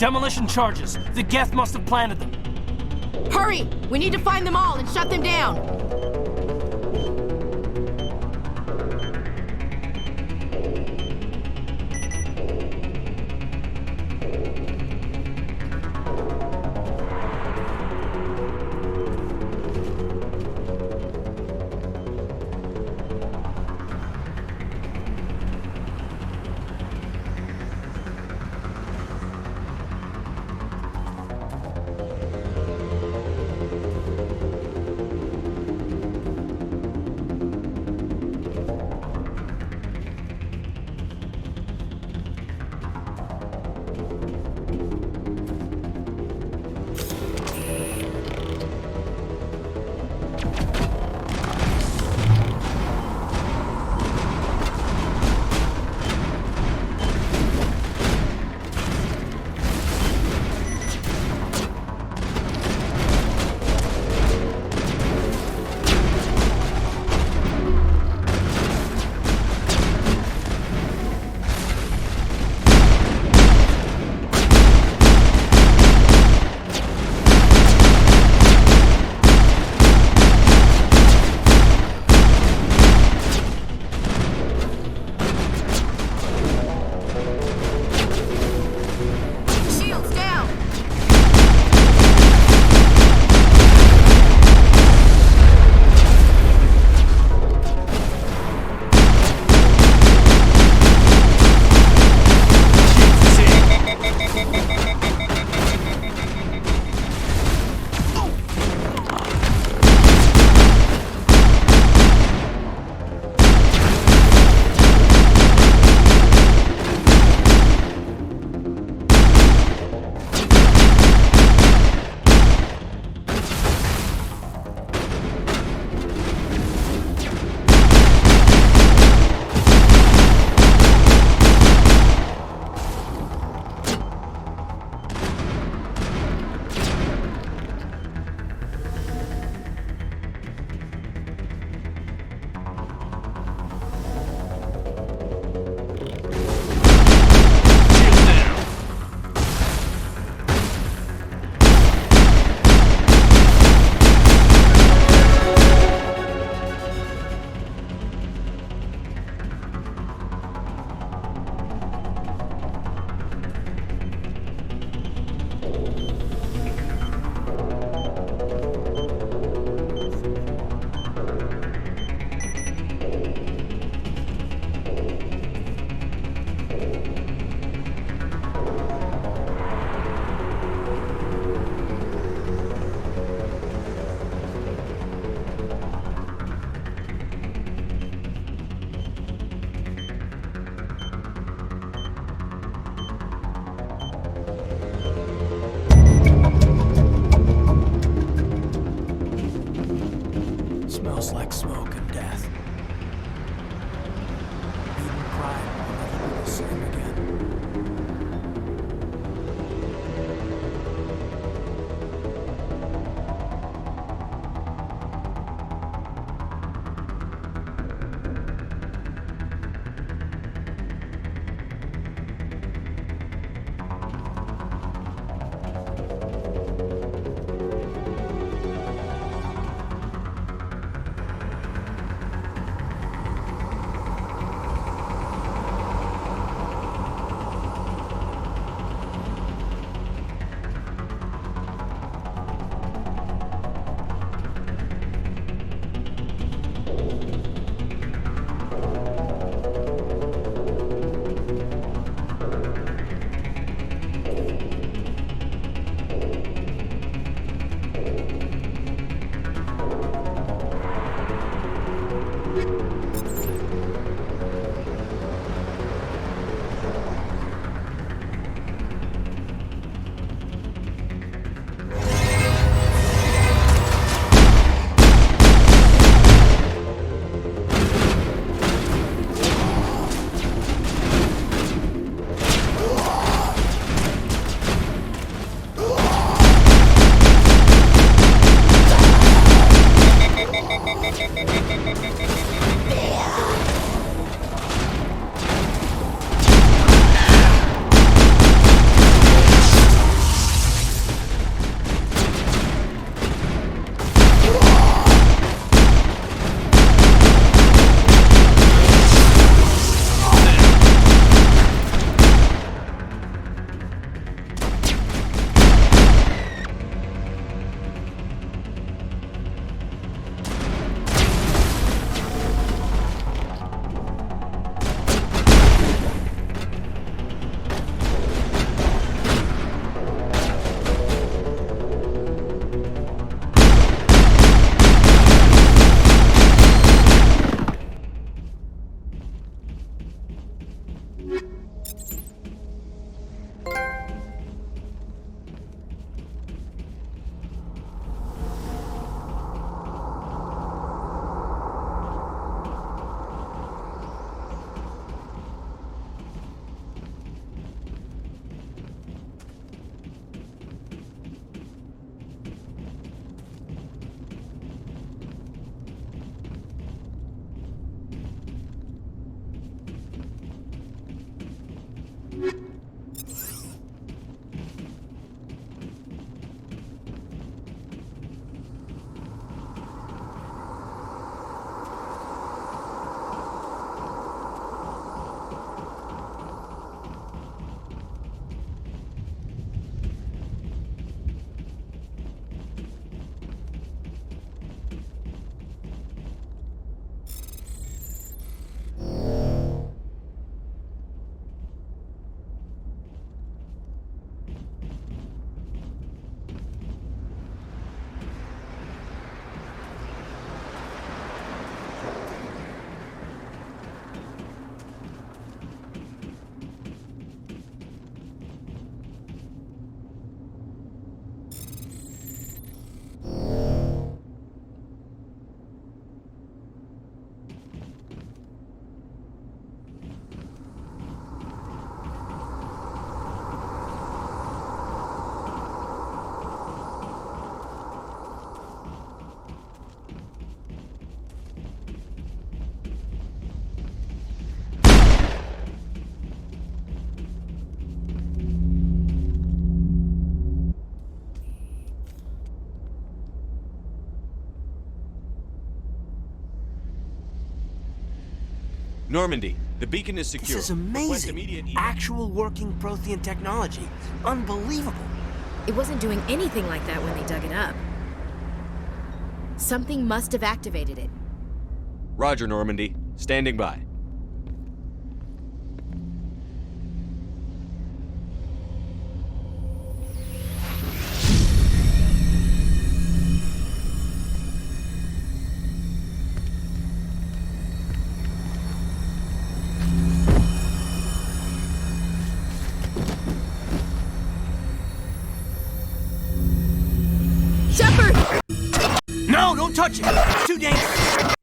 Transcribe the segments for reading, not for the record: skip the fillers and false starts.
Demolition charges. The Geth must have planted them. Hurry! We need to find them all and shut them down! Normandy, the beacon is secure. This is Request amazing. immediate Actual working Prothean technology. Unbelievable. It wasn't doing anything like that when they dug it up. Something must have activated it. Roger, Normandy. Standing by. Shepard! No, don't touch it. It's too dangerous.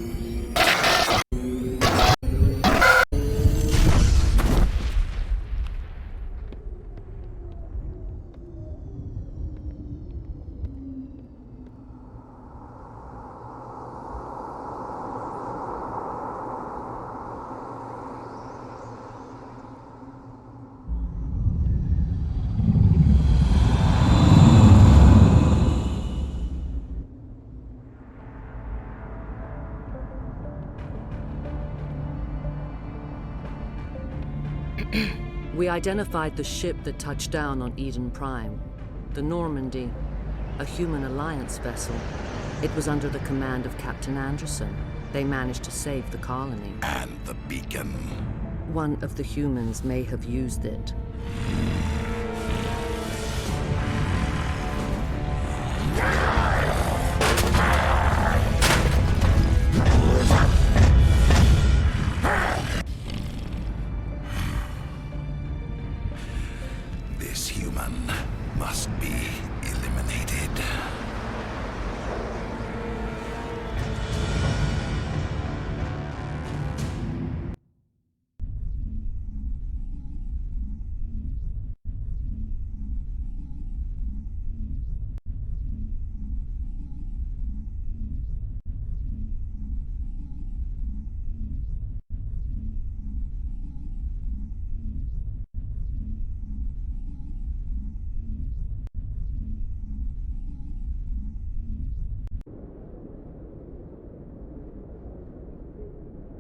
We identified the ship that touched down on Eden Prime. The Normandy, a human alliance vessel. It was under the command of Captain Anderson. They managed to save the colony. And the beacon. One of the humans may have used it. This human must be eliminated.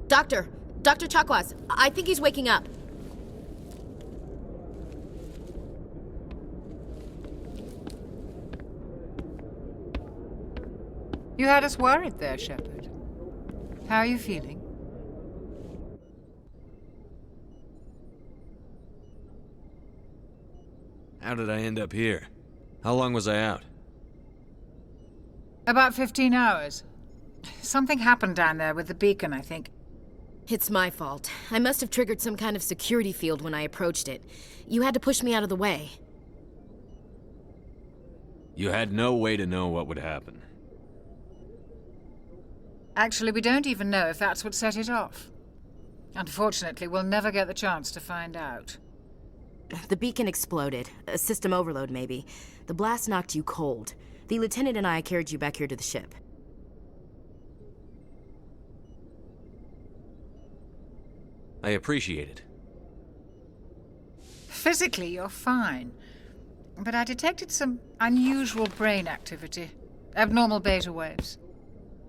Dr. Chakwas, I think he's waking up. You had us worried there, Shepard. How are you feeling? How did I end up here? How long was I out? About 15 hours. Something happened down there with the beacon, I think. It's my fault. I must have triggered some kind of security field when I approached it. You had to push me out of the way. You had no way to know what would happen. Actually, we don't even know if that's what set it off. Unfortunately, we'll never get the chance to find out. The beacon exploded. A system overload, maybe. The blast knocked you cold. The lieutenant and I carried you back here to the ship. I appreciate it. Physically, you're fine. But I detected some unusual brain activity, abnormal beta waves.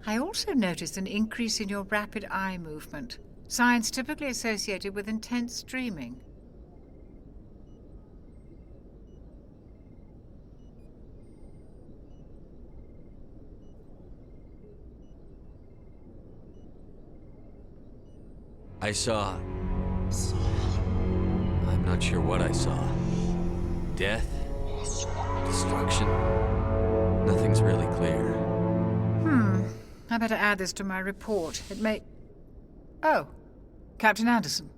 I also noticed an increase in your rapid eye movement, signs typically associated with intense dreaming. I saw... I'm not sure what I saw. Death? Destruction? Nothing's really clear. I better add this to my report. It may... Oh, Captain Anderson.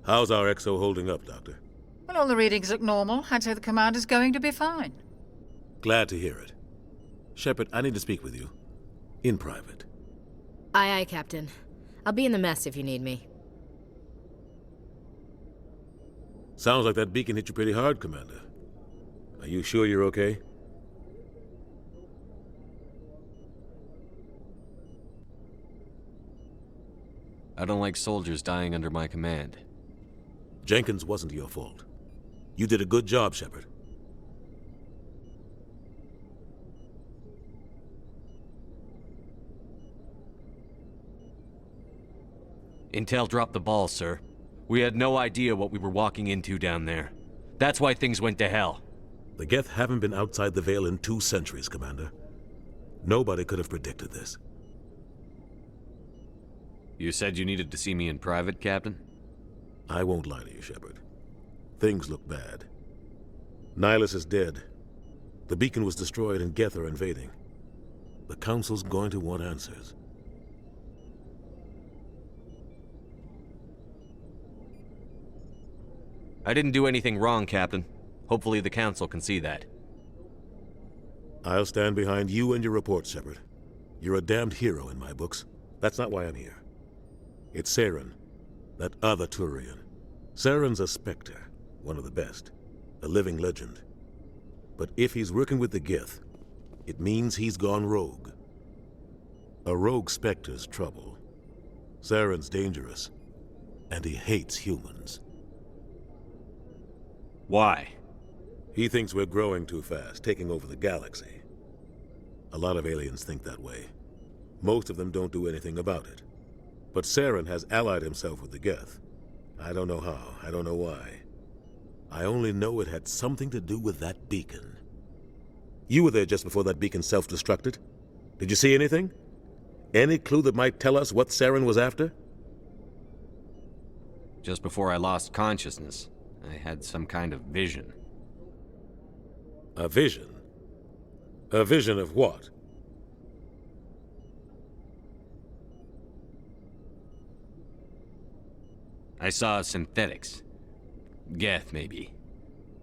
How's our XO holding up, Doctor? Well, all the readings look normal. I'd say the commander's going to be fine. Glad to hear it. Shepard, I need to speak with you. In private. Aye, aye, Captain. I'll be in the mess if you need me. Sounds like that beacon hit you pretty hard, Commander. Are you sure you're okay? I don't like soldiers dying under my command. Jenkins wasn't your fault. You did a good job, Shepard. Intel dropped the ball, sir. We had no idea what we were walking into down there. That's why things went to hell. The Geth haven't been outside the Veil in 2 centuries, Commander. Nobody could have predicted this. You said you needed to see me in private, Captain? I won't lie to you, Shepard. Things look bad. Nihilus is dead. The beacon was destroyed and Geth are invading. The Council's going to want answers. I didn't do anything wrong, Captain. Hopefully the Council can see that. I'll stand behind you and your report, Shepard. You're a damned hero in my books. That's not why I'm here. It's Saren, that other Turian. Saren's a Spectre, one of the best, a living legend. But if he's working with the Geth, it means he's gone rogue. A rogue Spectre's trouble. Saren's dangerous, and he hates humans. Why? He thinks we're growing too fast, taking over the galaxy. A lot of aliens think that way. Most of them don't do anything about it. But Saren has allied himself with the Geth. I don't know how, I don't know why. I only know it had something to do with that beacon. You were there just before that beacon self-destructed. Did you see anything? Any clue that might tell us what Saren was after? Just before I lost consciousness, I had some kind of vision. A vision? A vision of what? I saw synthetics. Geth, maybe.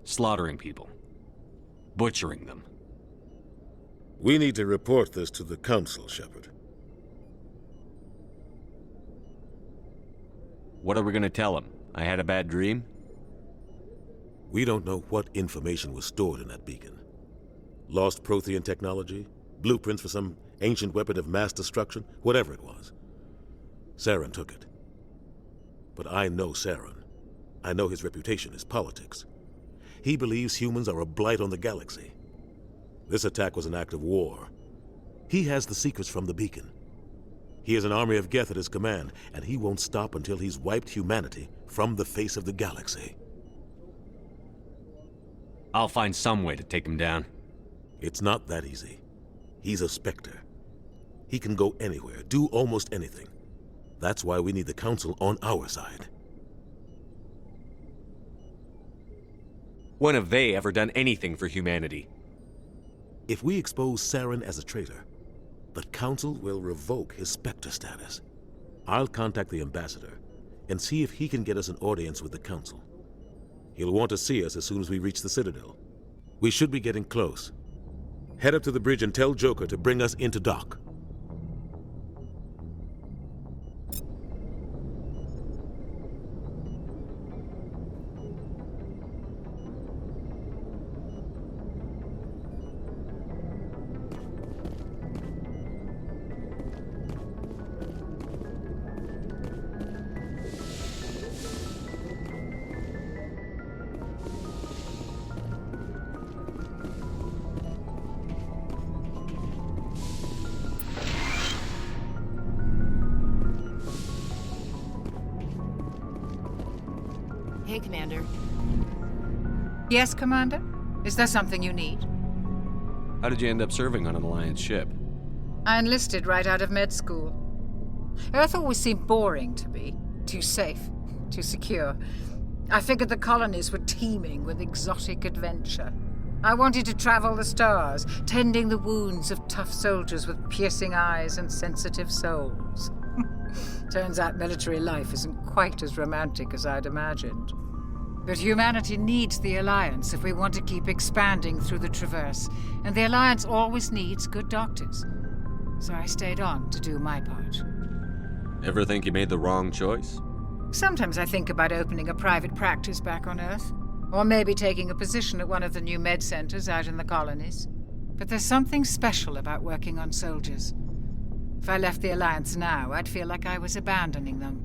Slaughtering people. Butchering them. We need to report this to the Council, Shepard. What are we gonna tell them? I had a bad dream? We don't know what information was stored in that beacon. Lost Prothean technology? Blueprints for some ancient weapon of mass destruction? Whatever it was. Saren took it. But I know Saren. I know his reputation is politics. He believes humans are a blight on the galaxy. This attack was an act of war. He has the secrets from the beacon. He has an army of Geth at his command, and he won't stop until he's wiped humanity from the face of the galaxy. I'll find some way to take him down. It's not that easy. He's a Spectre. He can go anywhere, do almost anything. That's why we need the Council on our side. When have they ever done anything for humanity? If we expose Saren as a traitor, the Council will revoke his Spectre status. I'll contact the Ambassador and see if he can get us an audience with the Council. He'll want to see us as soon as we reach the Citadel. We should be getting close. Head up to the bridge and tell Joker to bring us into dock. okay, Commander. Yes, Commander? Is there something you need? How did you end up serving on an Alliance ship? I enlisted right out of med school. Earth always seemed boring to me. Too safe, too secure. I figured the colonies were teeming with exotic adventure. I wanted to travel the stars, tending the wounds of tough soldiers with piercing eyes and sensitive souls. Turns out military life isn't quite as romantic as I'd imagined. But humanity needs the Alliance if we want to keep expanding through the Traverse, and the Alliance always needs good doctors. So I stayed on to do my part. Ever think you made the wrong choice? Sometimes I think about opening a private practice back on Earth, or maybe taking a position at one of the new med centers out in the colonies. But there's something special about working on soldiers. If I left the Alliance now, I'd feel like I was abandoning them.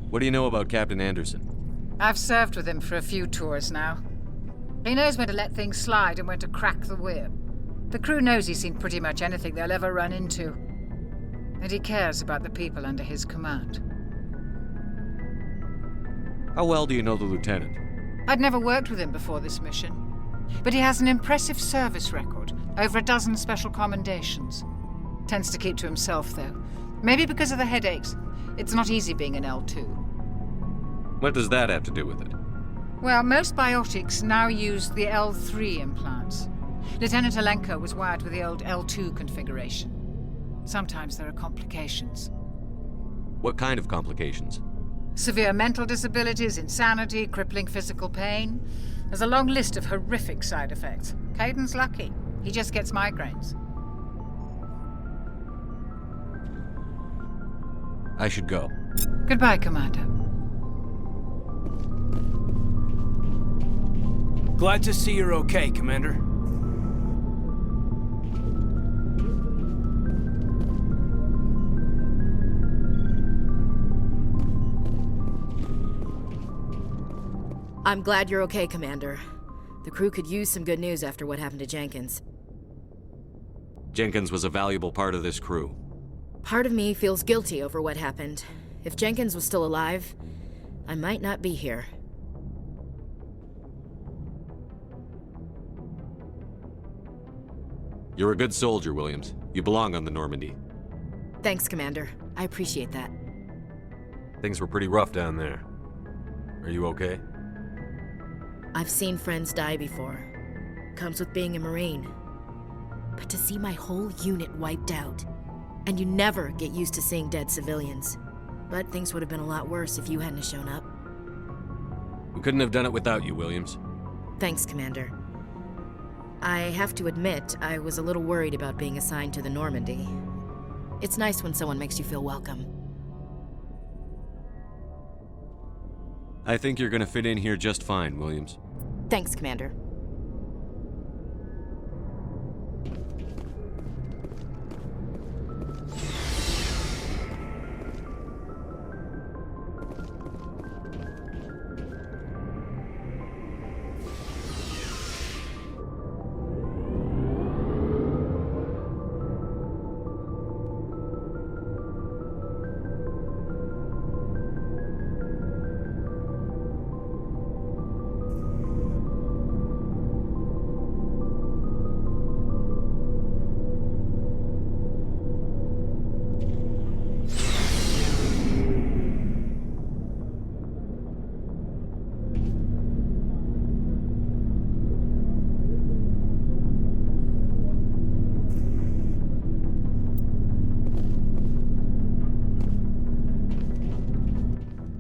What do you know about Captain Anderson? I've served with him for a few tours now. He knows when to let things slide and when to crack the whip. The crew knows he's seen pretty much anything they'll ever run into. And he cares about the people under his command. How well do you know the Lieutenant? I'd never worked with him before this mission. But he has an impressive service record, over a dozen special commendations. Tends to keep to himself, though. Maybe because of the headaches. It's not easy being an L2. What does that have to do with it? Well, most biotics now use the L3 implants. Lieutenant Alenko was wired with the old L2 configuration. Sometimes there are complications. What kind of complications? Severe mental disabilities, insanity, crippling physical pain. There's a long list of horrific side effects. Caden's lucky. He just gets migraines. I should go. Goodbye, Commander. Glad to see you're okay, Commander. I'm glad you're okay, Commander. The crew could use some good news after what happened to Jenkins. Jenkins was a valuable part of this crew. Part of me feels guilty over what happened. If Jenkins was still alive, I might not be here. You're a good soldier, Williams. You belong on the Normandy. Thanks, Commander. I appreciate that. Things were pretty rough down there. Are you okay? I've seen friends die before. Comes with being a Marine. But to see my whole unit wiped out, and you never get used to seeing dead civilians. But things would have been a lot worse if you hadn't shown up. We couldn't have done it without you, Williams. Thanks, Commander. I have to admit, I was a little worried about being assigned to the Normandy. It's nice when someone makes you feel welcome. I think you're gonna fit in here just fine, Williams. Thanks, Commander.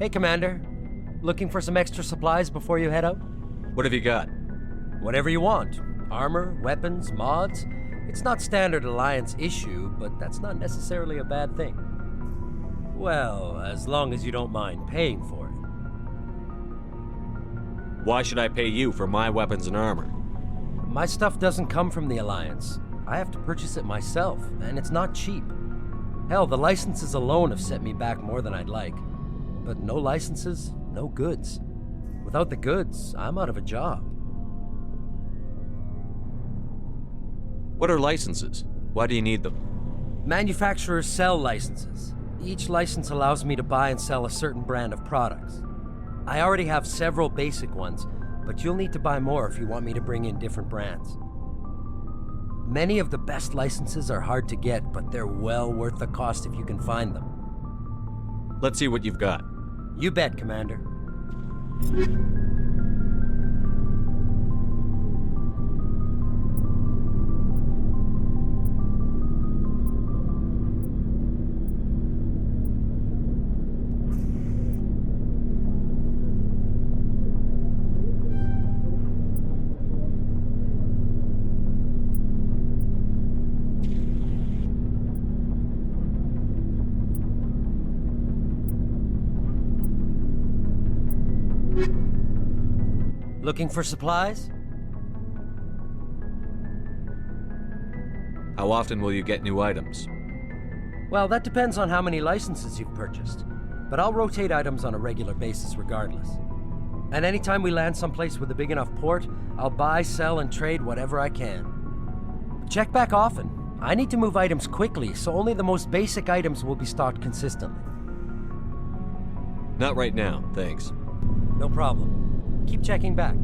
Hey, Commander. Looking for some extra supplies before you head out? What have you got? Whatever you want. Armor, weapons, mods. It's not standard Alliance issue, but that's not necessarily a bad thing. Well, as long as you don't mind paying for it. Why should I pay you for my weapons and armor? My stuff doesn't come from the Alliance. I have to purchase it myself, and it's not cheap. Hell, the licenses alone have set me back more than I'd like. But no licenses, no goods. Without the goods, I'm out of a job. What are licenses? Why do you need them? Manufacturers sell licenses. Each license allows me to buy and sell a certain brand of products. I already have several basic ones, but you'll need to buy more if you want me to bring in different brands. Many of the best licenses are hard to get, but they're well worth the cost if you can find them. Let's see what you've got. You bet, Commander. Looking for supplies? How often will you get new items? Well, that depends on how many licenses you've purchased. But I'll rotate items on a regular basis regardless. And anytime we land someplace with a big enough port, I'll buy, sell, and trade whatever I can. Check back often. I need to move items quickly, so only the most basic items will be stocked consistently. Not right now, thanks. No problem. Keep checking back.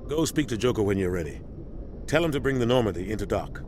Go speak to Joker when you're ready. Tell him to bring the Normandy into dock.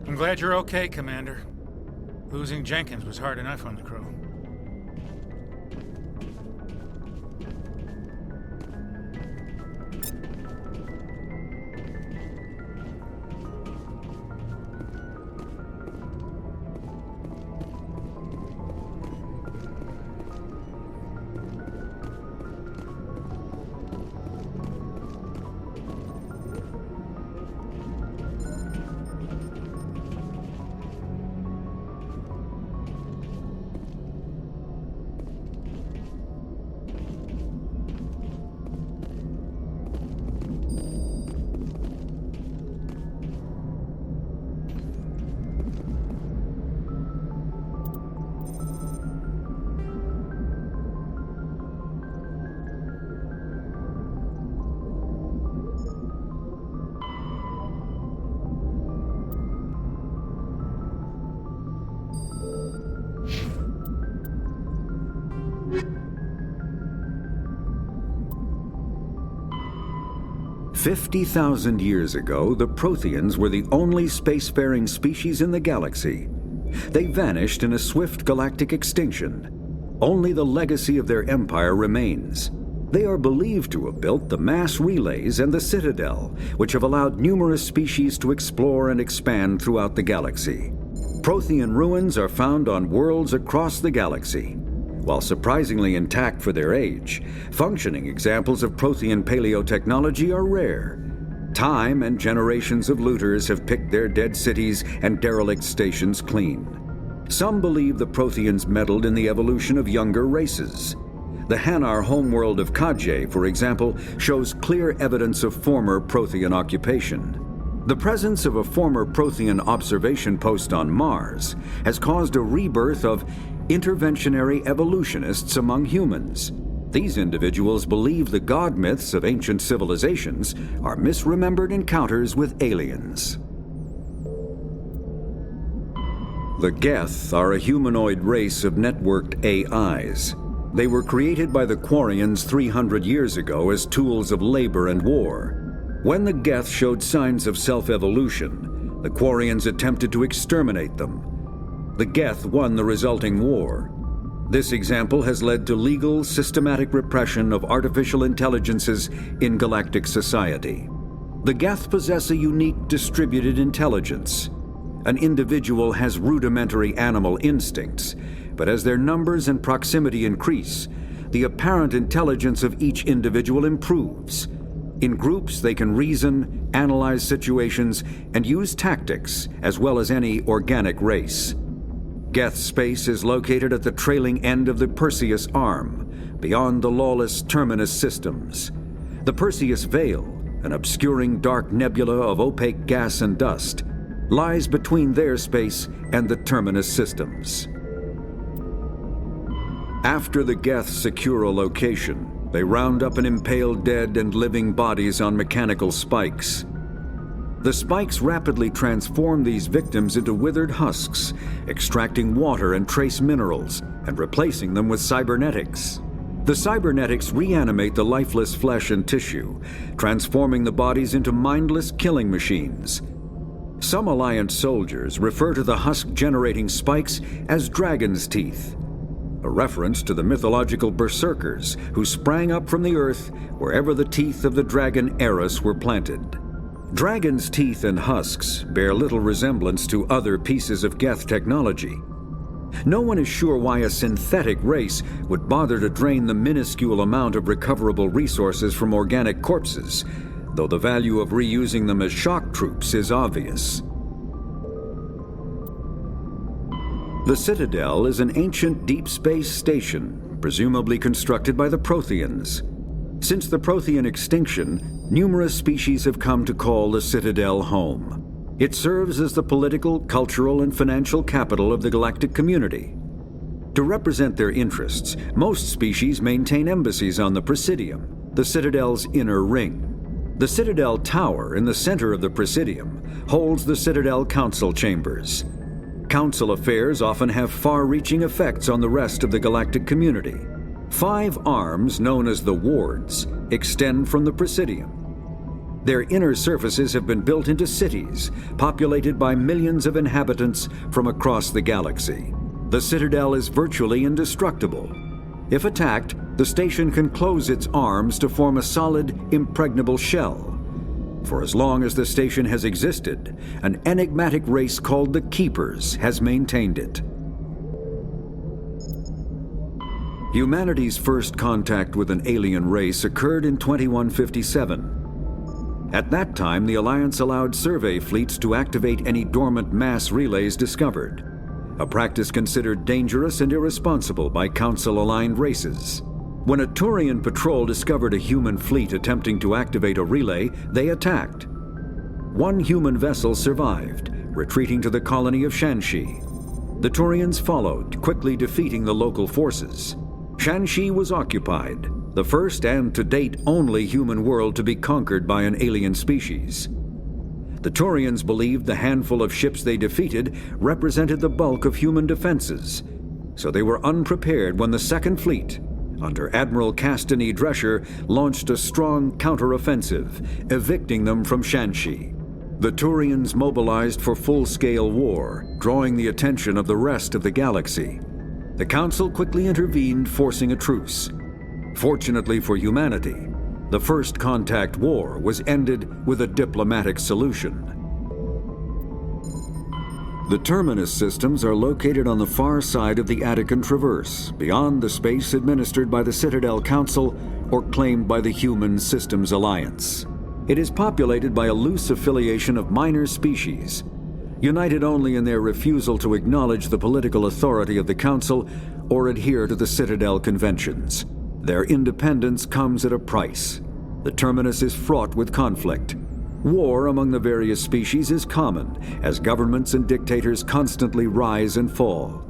I'm glad you're okay, Commander. Losing Jenkins was hard enough on the crew. "50,000 years ago, the Protheans were the only spacefaring species in the galaxy. They vanished in a swift galactic extinction. Only the legacy of their empire remains. They are believed to have built the mass relays and the Citadel, which have allowed numerous species to explore and expand throughout the galaxy. Prothean ruins are found on worlds across the galaxy. While surprisingly intact for their age, functioning examples of Prothean paleotechnology are rare. Time and generations of looters have picked their dead cities and derelict stations clean. Some believe the Protheans meddled in the evolution of younger races. The Hanar homeworld of Kajay, for example, shows clear evidence of former Prothean occupation. The presence of a former Prothean observation post on Mars has caused a rebirth of interventionary evolutionists among humans. These individuals believe the god myths of ancient civilizations are misremembered encounters with aliens. The Geth are a humanoid race of networked AIs. They were created by the Quarians 300 years ago as tools of labor and war. When the Geth showed signs of self-evolution, the Quarians attempted to exterminate them. The Geth won the resulting war. This example has led to legal, systematic repression of artificial intelligences in galactic society. The Geth possess a unique distributed intelligence. An individual has rudimentary animal instincts, but as their numbers and proximity increase, the apparent intelligence of each individual improves. In groups, they can reason, analyze situations, and use tactics, as well as any organic race. Geth space is located at the trailing end of the Perseus Arm, beyond the lawless Terminus systems. The Perseus Veil, an obscuring dark nebula of opaque gas and dust, lies between their space and the Terminus systems. After the Geth secure a location, they round up and impale dead and living bodies on mechanical spikes. The spikes rapidly transform these victims into withered husks, extracting water and trace minerals and replacing them with cybernetics. The cybernetics reanimate the lifeless flesh and tissue, transforming the bodies into mindless killing machines. Some Alliance soldiers refer to the husk-generating spikes as dragon's teeth, a reference to the mythological berserkers who sprang up from the earth wherever the teeth of the dragon Eris were planted. Dragon's teeth and husks bear little resemblance to other pieces of Geth technology. No one is sure why a synthetic race would bother to drain the minuscule amount of recoverable resources from organic corpses, though the value of reusing them as shock troops is obvious. The Citadel is an ancient deep space station, presumably constructed by the Protheans. Since the Prothean extinction, numerous species have come to call the Citadel home. It serves as the political, cultural, and financial capital of the galactic community. To represent their interests, most species maintain embassies on the Presidium, the Citadel's inner ring. The Citadel Tower in the center of the Presidium holds the Citadel Council Chambers. Council affairs often have far-reaching effects on the rest of the galactic community. 5 arms, known as the Wards, extend from the Presidium. Their inner surfaces have been built into cities, populated by millions of inhabitants from across the galaxy. The Citadel is virtually indestructible. If attacked, the station can close its arms to form a solid, impregnable shell. For as long as the station has existed, an enigmatic race called the Keepers has maintained it. Humanity's first contact with an alien race occurred in 2157. At that time, the Alliance allowed survey fleets to activate any dormant mass relays discovered, a practice considered dangerous and irresponsible by Council-aligned races. When a Turian patrol discovered a human fleet attempting to activate a relay, they attacked. 1 human vessel survived, retreating to the colony of Shanxi. The Turians followed, quickly defeating the local forces. Shanxi was occupied, the first and to date only human world to be conquered by an alien species. The Turians believed the handful of ships they defeated represented the bulk of human defenses, so they were unprepared when the Second Fleet, under Admiral Castany Drescher, launched a strong counteroffensive, evicting them from Shanxi. The Turians mobilized for full-scale war, drawing the attention of the rest of the galaxy. The Council quickly intervened, forcing a truce. Fortunately for humanity, the First Contact War was ended with a diplomatic solution. The Terminus systems are located on the far side of the Attican Traverse, beyond the space administered by the Citadel Council or claimed by the Human Systems Alliance. It is populated by a loose affiliation of minor species, united only in their refusal to acknowledge the political authority of the Council or adhere to the Citadel conventions. Their independence comes at a price. The Terminus is fraught with conflict. War among the various species is common, as governments and dictators constantly rise and fall.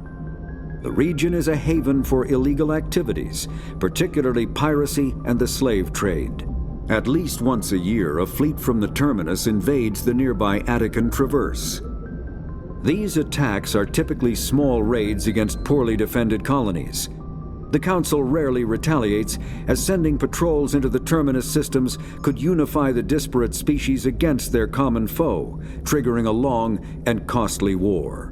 The region is a haven for illegal activities, particularly piracy and the slave trade. At least once a year, a fleet from the Terminus invades the nearby Attican Traverse. These attacks are typically small raids against poorly defended colonies. The Council rarely retaliates, as sending patrols into the Terminus systems could unify the disparate species against their common foe, triggering a long and costly war.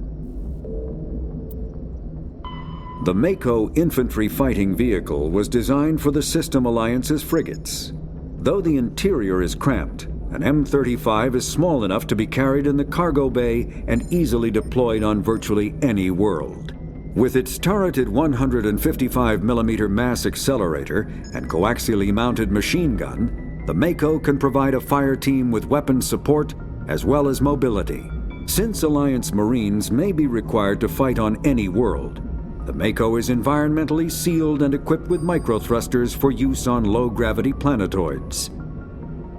The Mako infantry fighting vehicle was designed for the System Alliance's frigates. Though the interior is cramped, an M35 is small enough to be carried in the cargo bay and easily deployed on virtually any world. With its turreted 155mm mass accelerator and coaxially mounted machine gun, the Mako can provide a fire team with weapon support as well as mobility. Since Alliance Marines may be required to fight on any world, The Mako is environmentally sealed and equipped with microthrusters for use on low-gravity planetoids.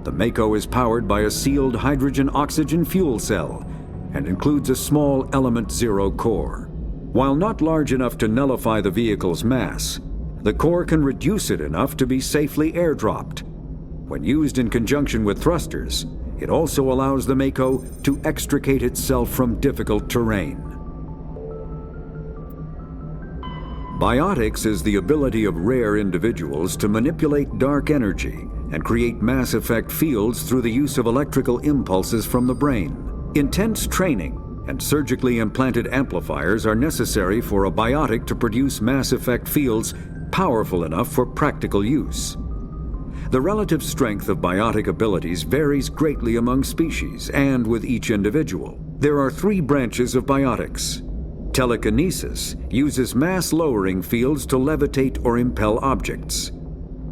The Mako is powered by a sealed hydrogen-oxygen fuel cell and includes a small Element 0 core. While not large enough to nullify the vehicle's mass, the core can reduce it enough to be safely airdropped. When used in conjunction with thrusters, it also allows the Mako to extricate itself from difficult terrain. Biotics is the ability of rare individuals to manipulate dark energy and create mass effect fields through the use of electrical impulses from the brain. Intense training and surgically implanted amplifiers are necessary for a biotic to produce mass effect fields powerful enough for practical use. The relative strength of biotic abilities varies greatly among species and with each individual. There are 3 branches of biotics. Telekinesis uses mass-lowering fields to levitate or impel objects.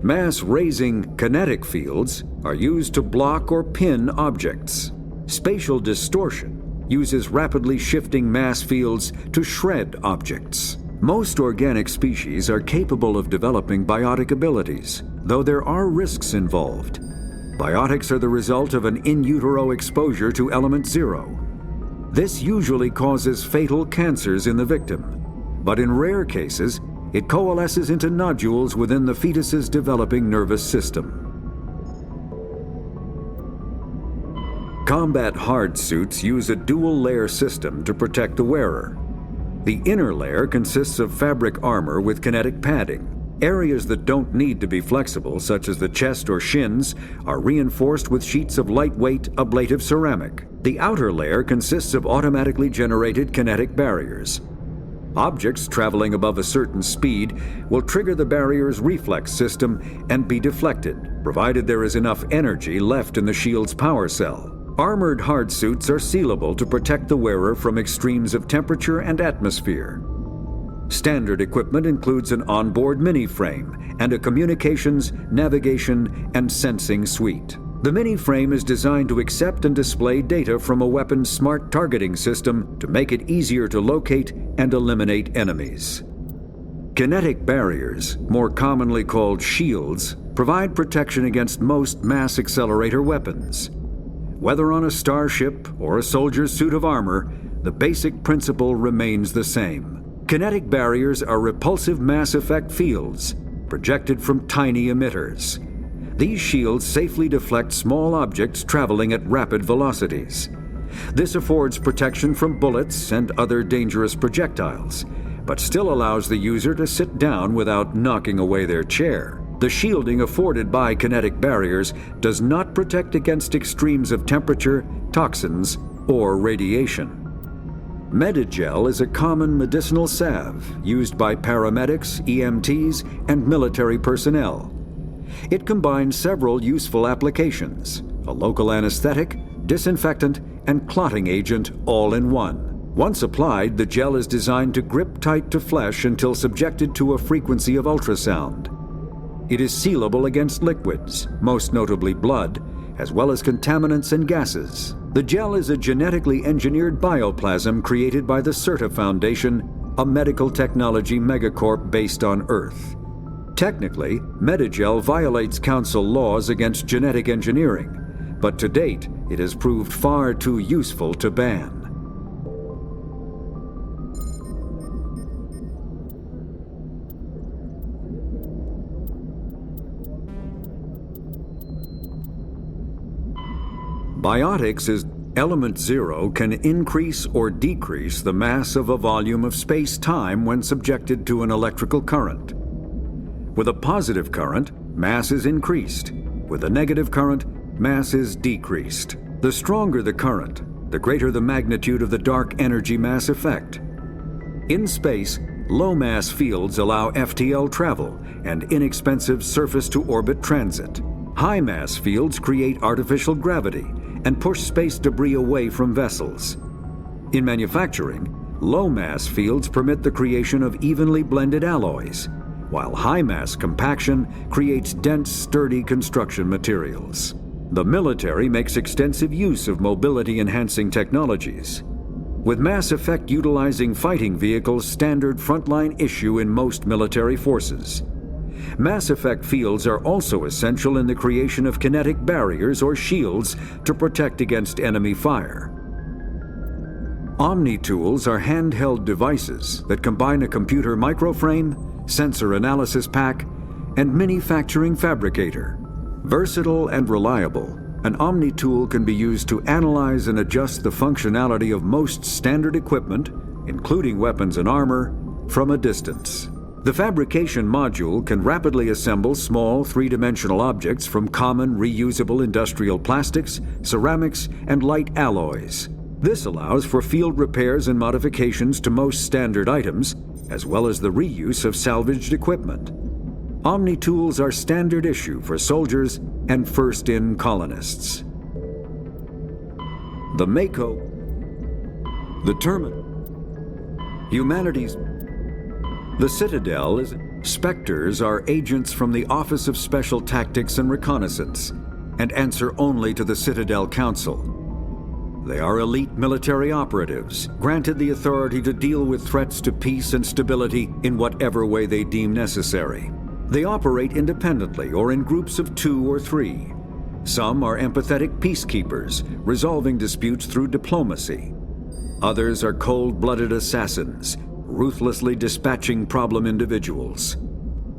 Mass-raising kinetic fields are used to block or pin objects. Spatial distortion uses rapidly shifting mass fields to shred objects. Most organic species are capable of developing biotic abilities, though there are risks involved. Biotics are the result of an in utero exposure to Element 0. This usually causes fatal cancers in the victim, but in rare cases, it coalesces into nodules within the fetus's developing nervous system. Combat hard suits use a dual-layer system to protect the wearer. The inner layer consists of fabric armor with kinetic padding. Areas that don't need to be flexible, such as the chest or shins, are reinforced with sheets of lightweight, ablative ceramic. The outer layer consists of automatically generated kinetic barriers. Objects traveling above a certain speed will trigger the barrier's reflex system and be deflected, provided there is enough energy left in the shield's power cell. Armored hardsuits are sealable to protect the wearer from extremes of temperature and atmosphere. Standard equipment includes an onboard mini-frame and a communications, navigation, and sensing suite. The mini-frame is designed to accept and display data from a weapon's smart targeting system to make it easier to locate and eliminate enemies. Kinetic barriers, more commonly called shields, provide protection against most mass accelerator weapons. Whether on a starship or a soldier's suit of armor, the basic principle remains the same. Kinetic barriers are repulsive mass effect fields, projected from tiny emitters. These shields safely deflect small objects traveling at rapid velocities. This affords protection from bullets and other dangerous projectiles, but still allows the user to sit down without knocking away their chair. The shielding afforded by kinetic barriers does not protect against extremes of temperature, toxins, or radiation. Medigel is a common medicinal salve used by paramedics, EMTs, and military personnel. It combines several useful applications: a local anesthetic, disinfectant, and clotting agent all in one. Once applied, the gel is designed to grip tight to flesh until subjected to a frequency of ultrasound. It is sealable against liquids, most notably blood, as well as contaminants and gases. The gel is a genetically engineered bioplasm created by the CERTA Foundation, a medical technology megacorp based on Earth. Technically, Medigel violates Council laws against genetic engineering, but to date, it has proved far too useful to ban. Biotics is Element 0 can increase or decrease the mass of a volume of space-time when subjected to an electrical current. With a positive current, mass is increased. With a negative current, mass is decreased. The stronger the current, the greater the magnitude of the dark energy mass effect. In space, low-mass fields allow FTL travel and inexpensive surface-to-orbit transit. High-mass fields create artificial gravity and push space debris away from vessels. In manufacturing, low-mass fields permit the creation of evenly blended alloys, while high-mass compaction creates dense, sturdy construction materials. The military makes extensive use of mobility-enhancing technologies. with Mass Effect utilizing fighting vehicles standard frontline issue in most military forces. Mass Effect fields are also essential in the creation of kinetic barriers or shields to protect against enemy fire. Omni-tools are handheld devices that combine a computer microframe, sensor analysis pack, and manufacturing fabricator. Versatile and reliable, an Omni-tool can be used to analyze and adjust the functionality of most standard equipment, including weapons and armor, from a distance. The fabrication module can rapidly assemble small three-dimensional objects from common reusable industrial plastics, ceramics, and light alloys. This allows for field repairs and modifications to most standard items, as well as the reuse of salvaged equipment. Omni-tools are standard issue for soldiers and first-in colonists. The Mako, the Terminal, humanity's. The Citadel is. Spectres are agents from the Office of Special Tactics and Reconnaissance, and answer only to the Citadel Council. They are elite military operatives, granted the authority to deal with threats to peace and stability in whatever way they deem necessary. They operate independently or in groups of 2 or 3. Some are empathetic peacekeepers, resolving disputes through diplomacy. Others are cold-blooded assassins, ruthlessly dispatching problem individuals.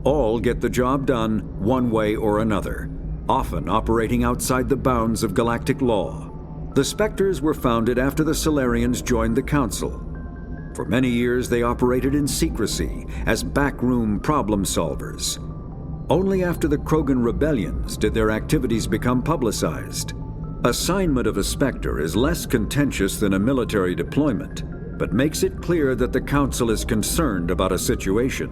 All get the job done one way or another, often operating outside the bounds of galactic law. The Spectres were founded after the Solarians joined the Council. For many years, they operated in secrecy as backroom problem solvers. Only after the Krogan rebellions did their activities become publicized. Assignment of a Spectre is less contentious than a military deployment, but makes it clear that the Council is concerned about a situation.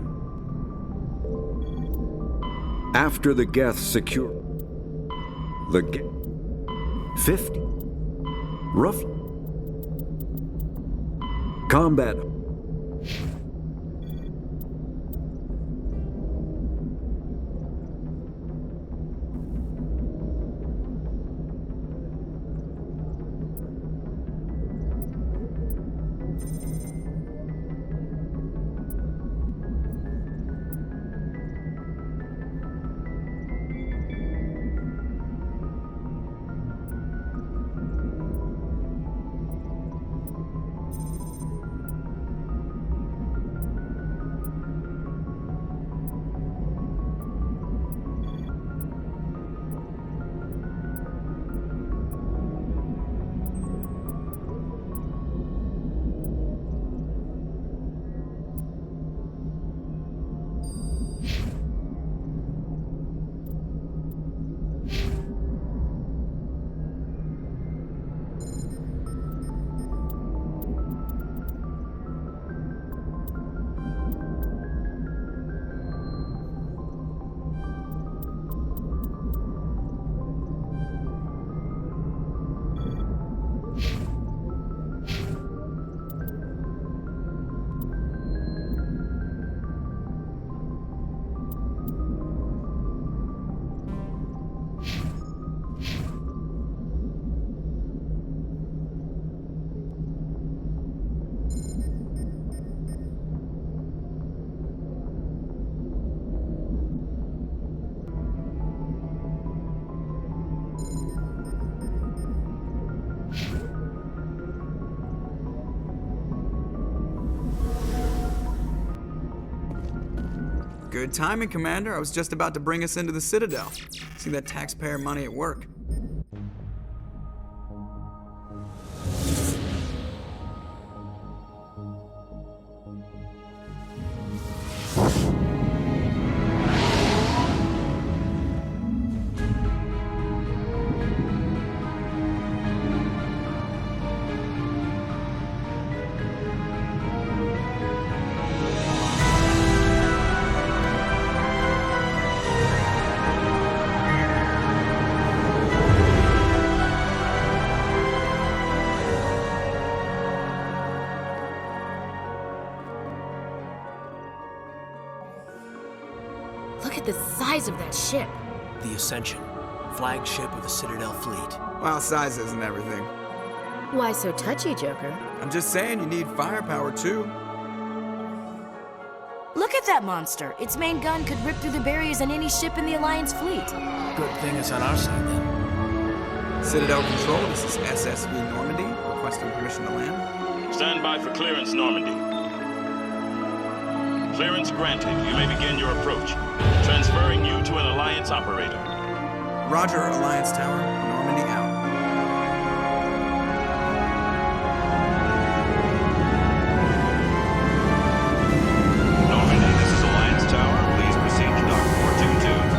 After the Geth secure the 50 roughly combat. Good timing, Commander. I was just about to bring us into the Citadel. See that taxpayer money at work. Look at the size of that ship. The Ascension, flagship of the Citadel fleet. Well, size isn't everything. Why so touchy, Joker? I'm just saying you need firepower too. Look at that monster. Its main gun could rip through the barriers on any ship in the Alliance fleet. Good thing it's on our side then. Citadel Control, this is SSV Normandy, requesting permission to land. Stand by for clearance, Normandy. Clearance granted. You may begin your approach. Transferring you to an Alliance operator. Roger, Alliance Tower, Normandy out. Normandy, this is Alliance Tower. Please proceed to Dock 422.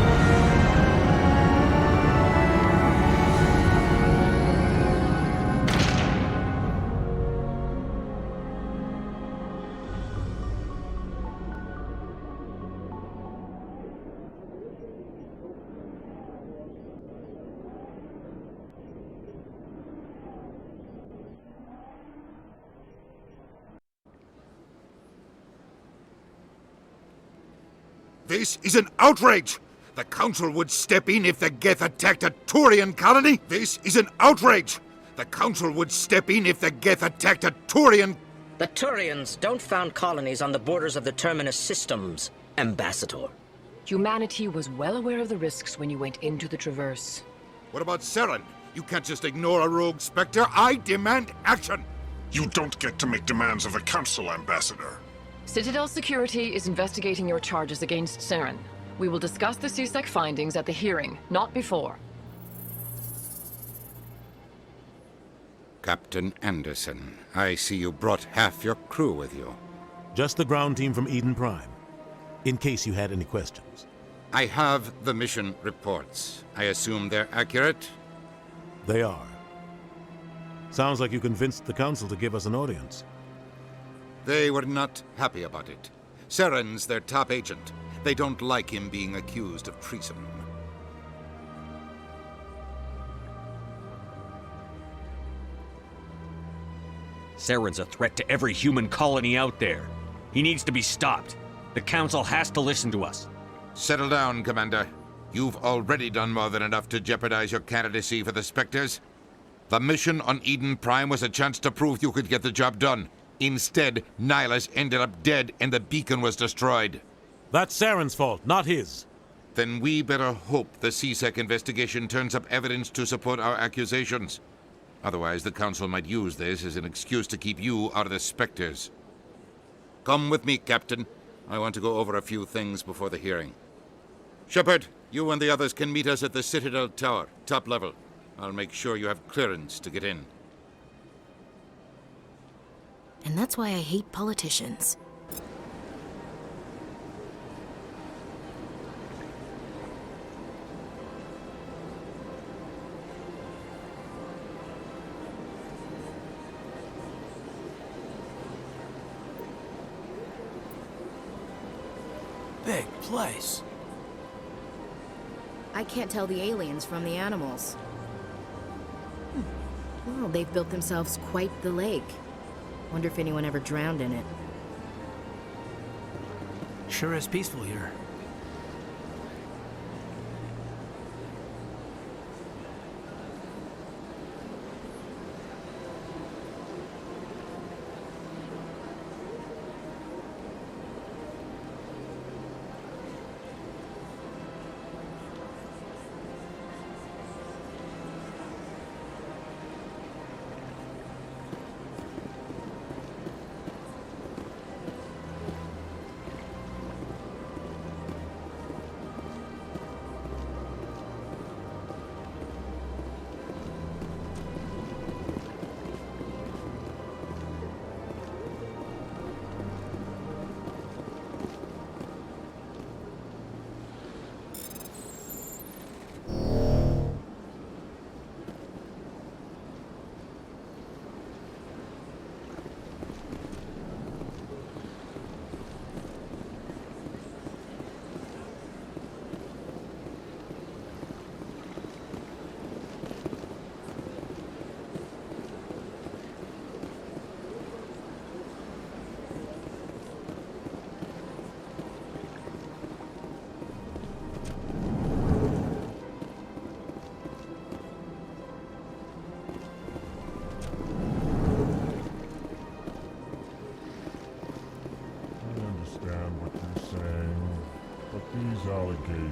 This is an outrage! The Council would step in if the Geth attacked a Turian colony! This is an outrage! The Council would step in if the Geth attacked a Turian... The Turians don't found colonies on the borders of the Terminus systems, Ambassador. Humanity was well aware of the risks when you went into the Traverse. What about Saren? You can't just ignore a rogue Spectre. I demand action! You don't get to make demands of the Council, Ambassador. Citadel Security is investigating your charges against Saren. We will discuss the CSEC findings at the hearing, not before. Captain Anderson, I see you brought half your crew with you. Just the ground team from Eden Prime, in case you had any questions. I have the mission reports. I assume they're accurate? They are. Sounds like you convinced the Council to give us an audience. They were not happy about it. Saren's their top agent. They don't like him being accused of treason. Saren's a threat to every human colony out there. He needs to be stopped. The Council has to listen to us. Settle down, Commander. You've already done more than enough to jeopardize your candidacy for the Spectres. The mission on Eden Prime was a chance to prove you could get the job done. Instead, Nihilus ended up dead and the beacon was destroyed. That's Saren's fault, not his. Then we better hope the CSEC investigation turns up evidence to support our accusations. Otherwise, the Council might use this as an excuse to keep you out of the Spectres. Come with me, Captain. I want to go over a few things before the hearing. Shepard, you and the others can meet us at the Citadel Tower, top level. I'll make sure you have clearance to get in. And that's why I hate politicians. Big place. I can't tell the aliens from the animals. Well, they've built themselves quite the lake. Wonder if anyone ever drowned in it. Sure is peaceful here.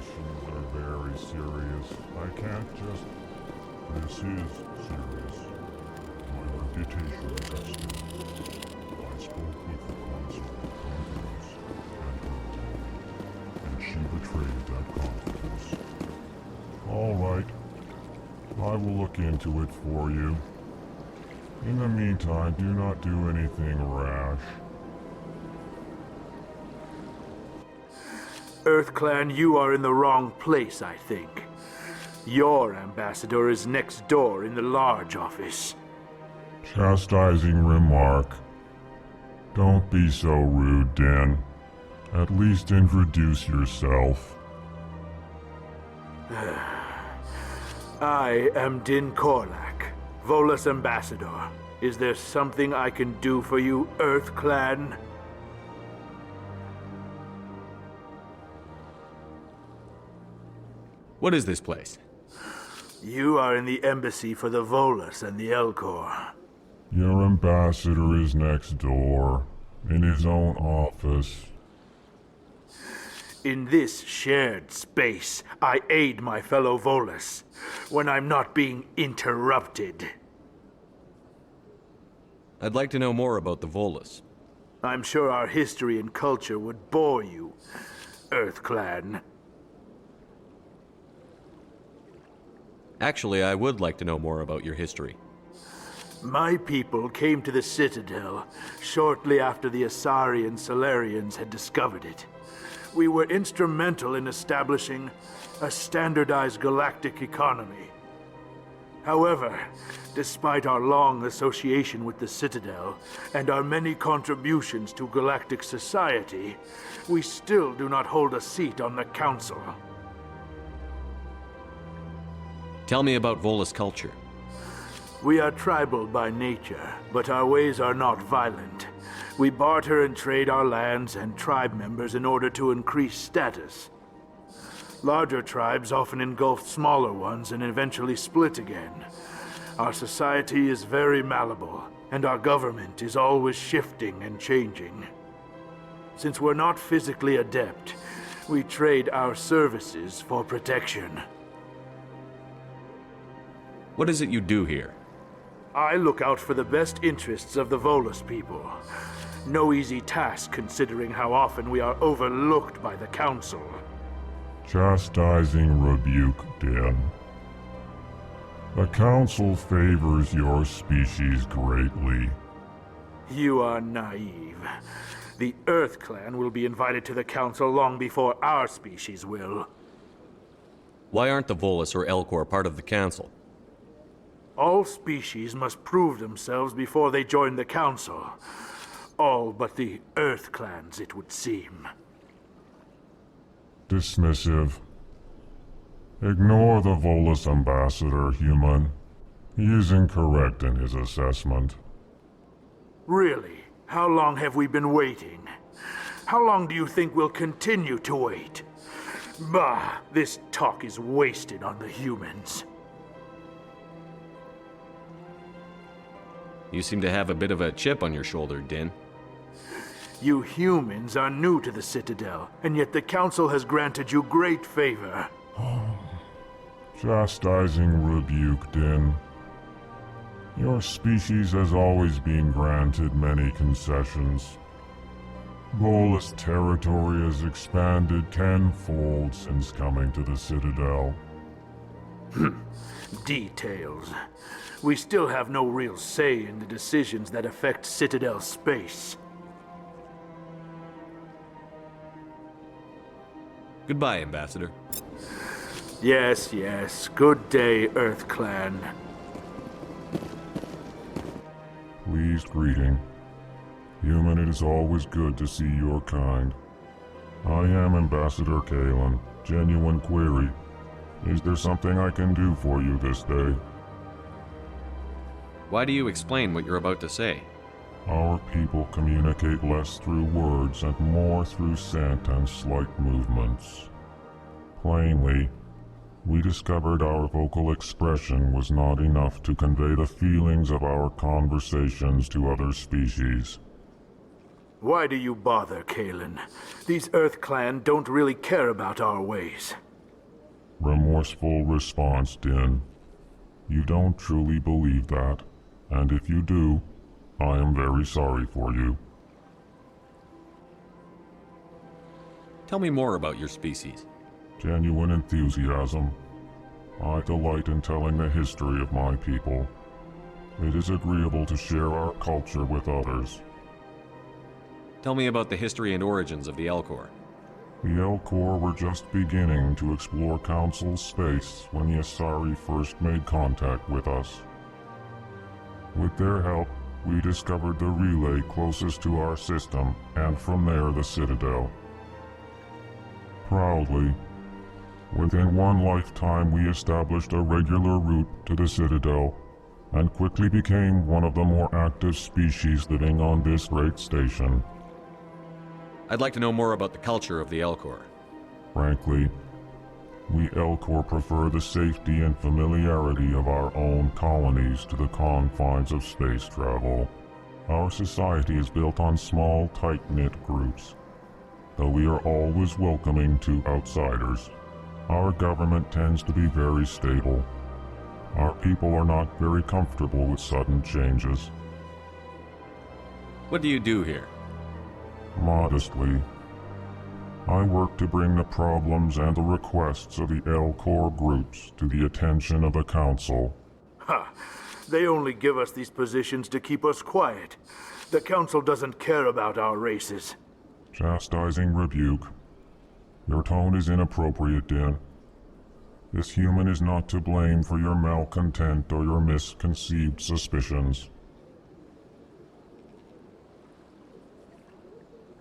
situations are very serious. I can't just... This is serious. My reputation is at stake. I spoke with the consul confidence and her team, and she betrayed that confidence. All right. I will look into it for you. In the meantime, do not do anything rash. EarthClan, you are in the wrong place, I think. Your ambassador is next door in the large office. Chastising remark. Don't be so rude, Din. At least introduce yourself. I am Din Korlak, Volus ambassador. Is there something I can do for you, EarthClan? What is this place? You are in the embassy for the Volus and the Elcor. Your ambassador is next door, in his own office. In this shared space, I aid my fellow Volus when I'm not being interrupted. I'd like to know more about the Volus. I'm sure our history and culture would bore you, EarthClan. Actually, I would like to know more about your history. My people came to the Citadel shortly after the Asari Solarians had discovered it. We were instrumental in establishing a standardized galactic economy. However, despite our long association with the Citadel and our many contributions to galactic society, we still do not hold a seat on the Council. Tell me about Volus culture. We are tribal by nature, but our ways are not violent. We barter and trade our lands and tribe members in order to increase status. Larger tribes often engulf smaller ones and eventually split again. Our society is very malleable, and our government is always shifting and changing. Since we're not physically adept, we trade our services for protection. What is it you do here? I look out for the best interests of the Volus people. No easy task considering how often we are overlooked by the Council. Chastising rebuke, Din. The Council favors your species greatly. You are naive. The EarthClan will be invited to the Council long before our species will. Why aren't the Volus or Elcor part of the Council? All species must prove themselves before they join the Council. All but the EarthClans, it would seem. Dismissive. Ignore the Volus ambassador, human. He is incorrect in his assessment. Really? How long have we been waiting? How long do you think we'll continue to wait? Bah, this talk is wasted on the humans. You seem to have a bit of a chip on your shoulder, Din. You humans are new to the Citadel, and yet the Council has granted you great favor. Chastising rebuke, Din. Your species has always been granted many concessions. Volus territory has expanded tenfold since coming to the Citadel. Details. We still have no real say in the decisions that affect Citadel space. Goodbye, Ambassador. Yes, yes. Good day, EarthClan. Pleased greeting. Human, it is always good to see your kind. I am Ambassador Kalen. Genuine query. Is there something I can do for you this day? Why do you explain what you're about to say? Our people communicate less through words and more through scent and slight movements. Plainly, we discovered our vocal expression was not enough to convey the feelings of our conversations to other species. Why do you bother, Kalen? These EarthClan don't really care about our ways. Remorseful response, Din. You don't truly believe that, and if you do, I am very sorry for you. Tell me more about your species. Genuine enthusiasm. I delight in telling the history of my people. It is agreeable to share our culture with others. Tell me about the history and origins of the Elcor. The Elcor were just beginning to explore Council space when the Asari first made contact with us. With their help, we discovered the relay closest to our system, and from there the Citadel. Proudly, within one lifetime we established a regular route to the Citadel, and quickly became one of the more active species living on this great station. I'd like to know more about the culture of the Elcor. Frankly, we Elcor prefer the safety and familiarity of our own colonies to the confines of space travel. Our society is built on small, tight-knit groups, though we are always welcoming to outsiders. Our government tends to be very stable. Our people are not very comfortable with sudden changes. What do you do here? Modestly, I work to bring the problems and the requests of the Elcor groups to the attention of the Council. Ha! They only give us these positions to keep us quiet. The Council doesn't care about our races. Chastising rebuke. Your tone is inappropriate, Din. This human is not to blame for your malcontent or your misconceived suspicions.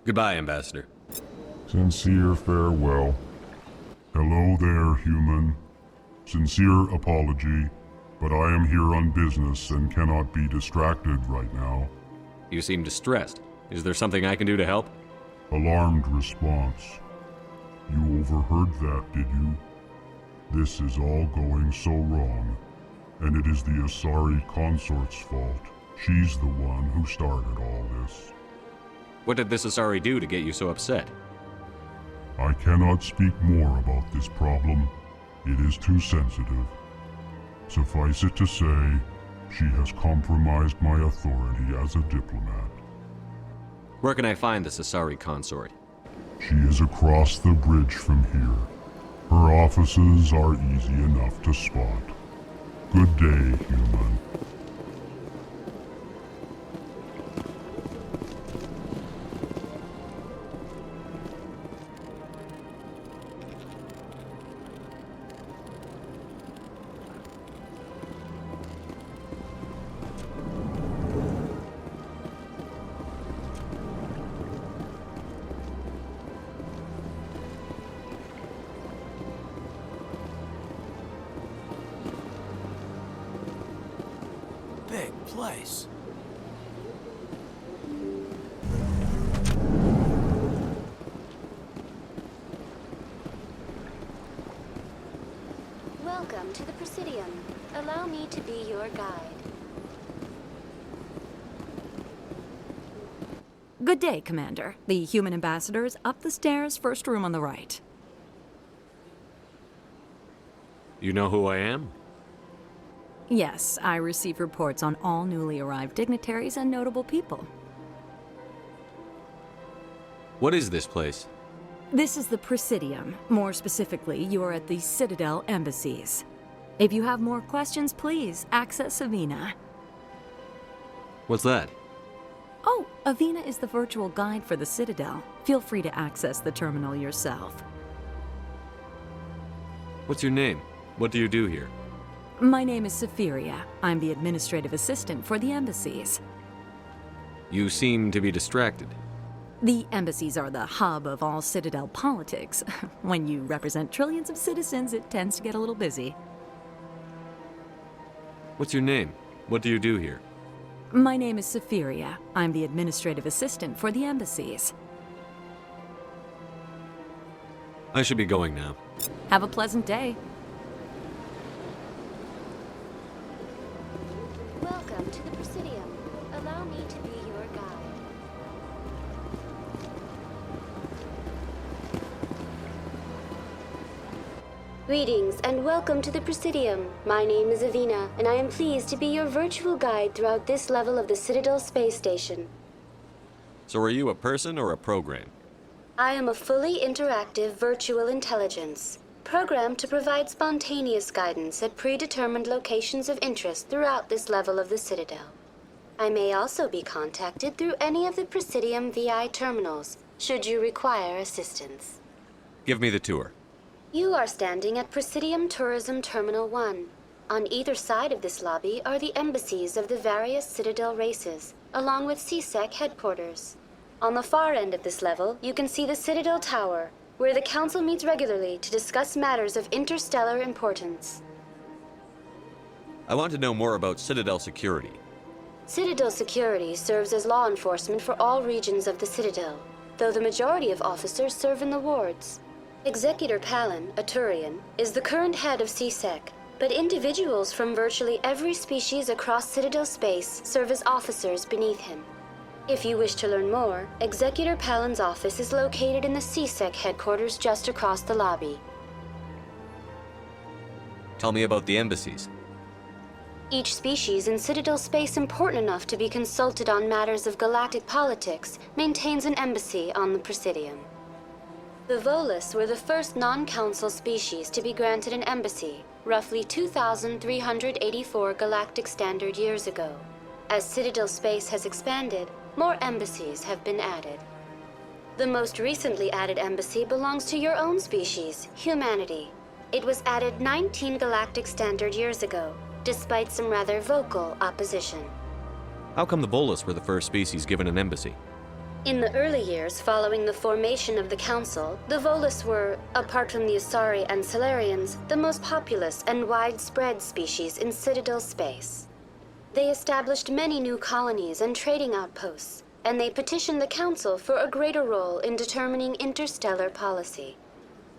Goodbye, Ambassador. Sincere farewell. Hello there, human. Sincere apology, but I am here on business and cannot be distracted right now. You seem distressed. Is there something I can do to help? Alarmed response. You overheard that, did you? This is all going so wrong, and it is the Asari consort's fault. She's the one who started all this. What did this Asari do to get you so upset? I cannot speak more about this problem. It is too sensitive. Suffice it to say, she has compromised my authority as a diplomat. Where can I find this Asari consort? She is across the bridge from here. Her offices are easy enough to spot. Good day, human. Big place. Welcome to the Presidium. Allow me to be your guide. Good day, Commander. The human ambassador is up the stairs, first room on the right. You know who I am? Yes, I receive reports on all newly arrived dignitaries and notable people. What is this place? This is the Presidium. More specifically, you are at the Citadel embassies. If you have more questions, please access Avina. What's that? Oh, Avina is the virtual guide for the Citadel. Feel free to access the terminal yourself. What's your name? What do you do here? My name is Safiria. I'm the administrative assistant for the embassies. You seem to be distracted. The embassies are the hub of all Citadel politics. When you represent trillions of citizens, it tends to get a little busy. What's your name? What do you do here? My name is Safiria. I'm the administrative assistant for the embassies. I should be going now. Have a pleasant day. Welcome to the Presidium. Allow me to be your guide. Greetings and welcome to the Presidium. My name is Avina, and I am pleased to be your virtual guide throughout this level of the Citadel space station. So are you a person or a program? I am a fully interactive virtual intelligence, programmed to provide spontaneous guidance at predetermined locations of interest throughout this level of the Citadel. I may also be contacted through any of the Presidium VI terminals, should you require assistance. Give me the tour. You are standing at Presidium Tourism Terminal 1. On either side of this lobby are the embassies of the various Citadel races, along with CSEC headquarters. On the far end of this level, you can see the Citadel Tower, where the Council meets regularly to discuss matters of interstellar importance. I want to know more about Citadel security. Citadel security serves as law enforcement for all regions of the Citadel, though the majority of officers serve in the wards. Executor Palin, a Turian, is the current head of CSEC, but individuals from virtually every species across Citadel space serve as officers beneath him. If you wish to learn more, Executor Palin's office is located in the CSEC headquarters just across the lobby. Tell me about the embassies. Each species in Citadel space important enough to be consulted on matters of galactic politics maintains an embassy on the Presidium. The Volus were the first non-council species to be granted an embassy, roughly 2,384 galactic standard years ago. As Citadel space has expanded, more embassies have been added. The most recently added embassy belongs to your own species, humanity. It was added 19 galactic standard years ago, despite some rather vocal opposition. How come the Volus were the first species given an embassy? In the early years following the formation of the Council, the Volus were, apart from the Asari and Solarians, the most populous and widespread species in Citadel space. They established many new colonies and trading outposts, and they petitioned the Council for a greater role in determining interstellar policy.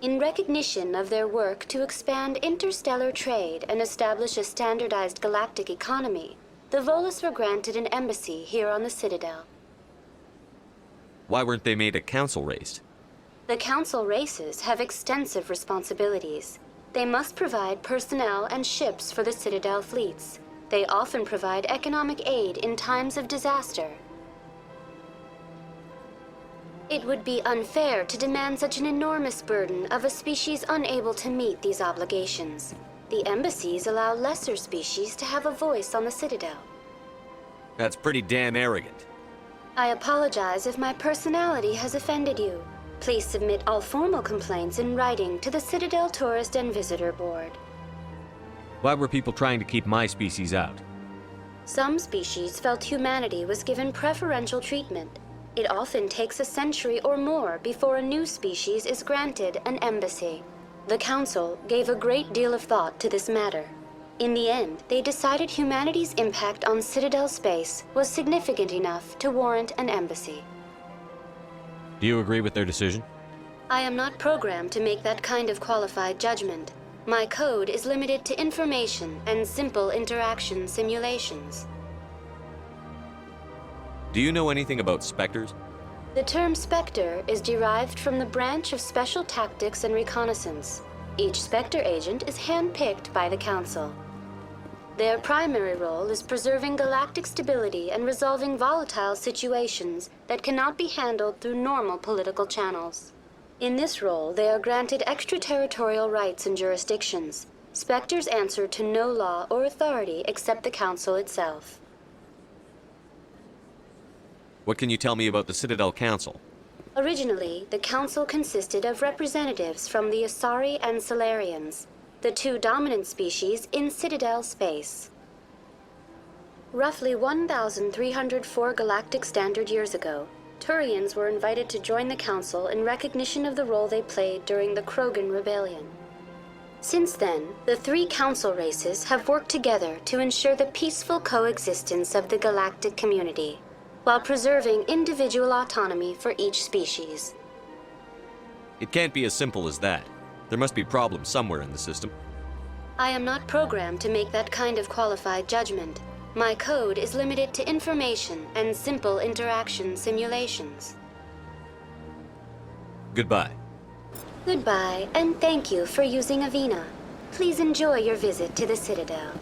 In recognition of their work to expand interstellar trade and establish a standardized galactic economy, the Volus were granted an embassy here on the Citadel. Why weren't they made a council race? The Council races have extensive responsibilities. They must provide personnel and ships for the Citadel fleets. They often provide economic aid in times of disaster. It would be unfair to demand such an enormous burden of a species unable to meet these obligations. The embassies allow lesser species to have a voice on the Citadel. That's pretty damn arrogant. I apologize if my personality has offended you. Please submit all formal complaints in writing to the Citadel Tourist and Visitor Board. Why were people trying to keep my species out? Some species felt humanity was given preferential treatment. It often takes a century or more before a new species is granted an embassy. The Council gave a great deal of thought to this matter. In the end, they decided humanity's impact on Citadel space was significant enough to warrant an embassy. Do you agree with their decision? I am not programmed to make that kind of qualified judgment. My code is limited to information and simple interaction simulations. Do you know anything about specters? The term Spectre is derived from the branch of Special Tactics and Reconnaissance. Each Spectre agent is handpicked by the Council. Their primary role is preserving galactic stability and resolving volatile situations that cannot be handled through normal political channels. In this role, they are granted extraterritorial rights and jurisdictions. Spectres answer to no law or authority except the Council itself. What can you tell me about the Citadel Council? Originally, the Council consisted of representatives from the Asari and Solarians, the two dominant species in Citadel space. Roughly 1,304 galactic standard years ago, Turians were invited to join the Council in recognition of the role they played during the Krogan Rebellion. Since then, the three Council races have worked together to ensure the peaceful coexistence of the galactic community, while preserving individual autonomy for each species. It can't be as simple as that. There must be problems somewhere in the system. I am not programmed to make that kind of qualified judgment. My code is limited to information and simple interaction simulations. Goodbye. Goodbye, and thank you for using Avena. Please enjoy your visit to the Citadel.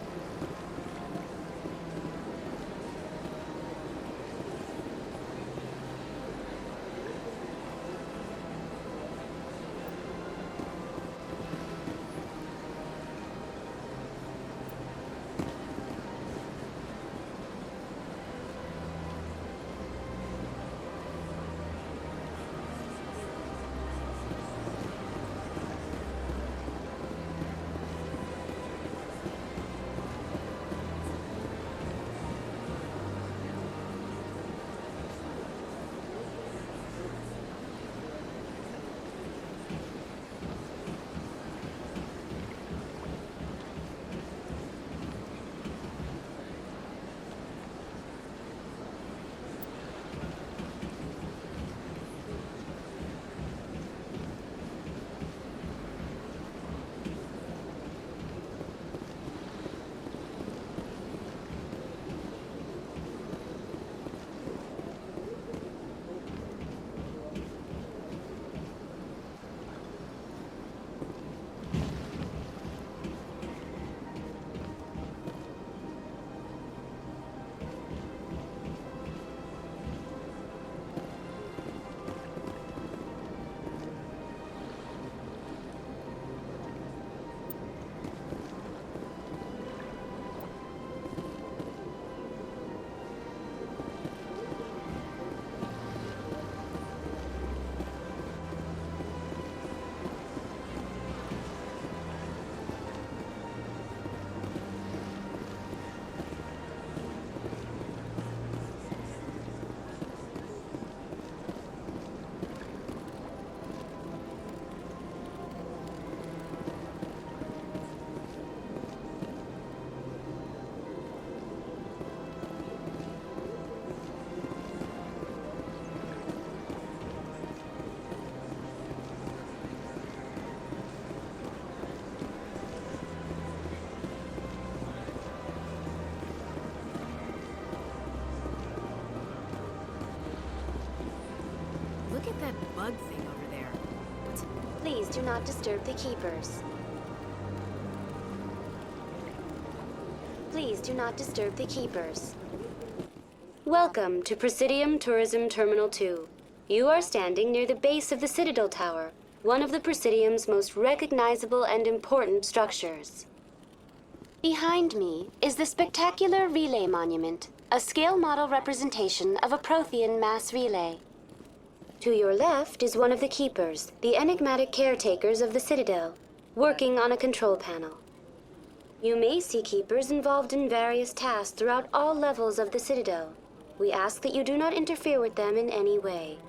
Look at that bug thing over there. Please do not disturb the keepers. Please do not disturb the keepers. Welcome to Presidium Tourism Terminal 2. You are standing near the base of the Citadel Tower, one of the Presidium's most recognizable and important structures. Behind me is the spectacular Relay Monument, a scale model representation of a Prothean mass relay. To your left is one of the keepers, the enigmatic caretakers of the Citadel, working on a control panel. You may see keepers involved in various tasks throughout all levels of the Citadel. We ask that you do not interfere with them in any way.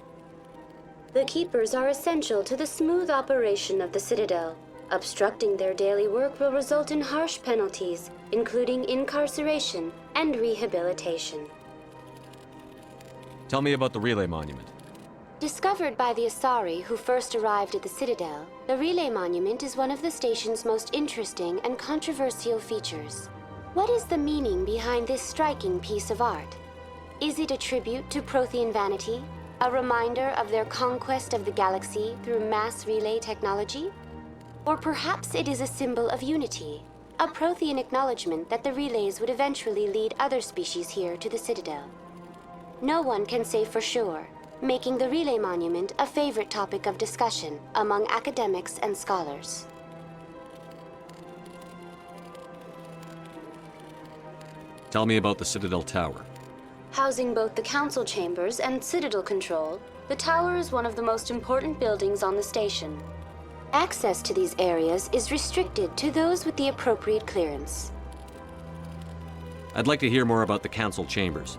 The keepers are essential to the smooth operation of the Citadel. Obstructing their daily work will result in harsh penalties, including incarceration and rehabilitation. Tell me about the Relay Monument. Discovered by the Asari who first arrived at the Citadel, the Relay Monument is one of the station's most interesting and controversial features. What is the meaning behind this striking piece of art? Is it a tribute to Prothean vanity? A reminder of their conquest of the galaxy through mass relay technology? Or perhaps it is a symbol of unity, a Prothean acknowledgement that the relays would eventually lead other species here to the Citadel. No one can say for sure, making the Relay Monument a favorite topic of discussion among academics and scholars. Tell me about the Citadel Tower. Housing both the council chambers and Citadel control, the tower is one of the most important buildings on the station. Access to these areas is restricted to those with the appropriate clearance. I'd like to hear more about the council chambers.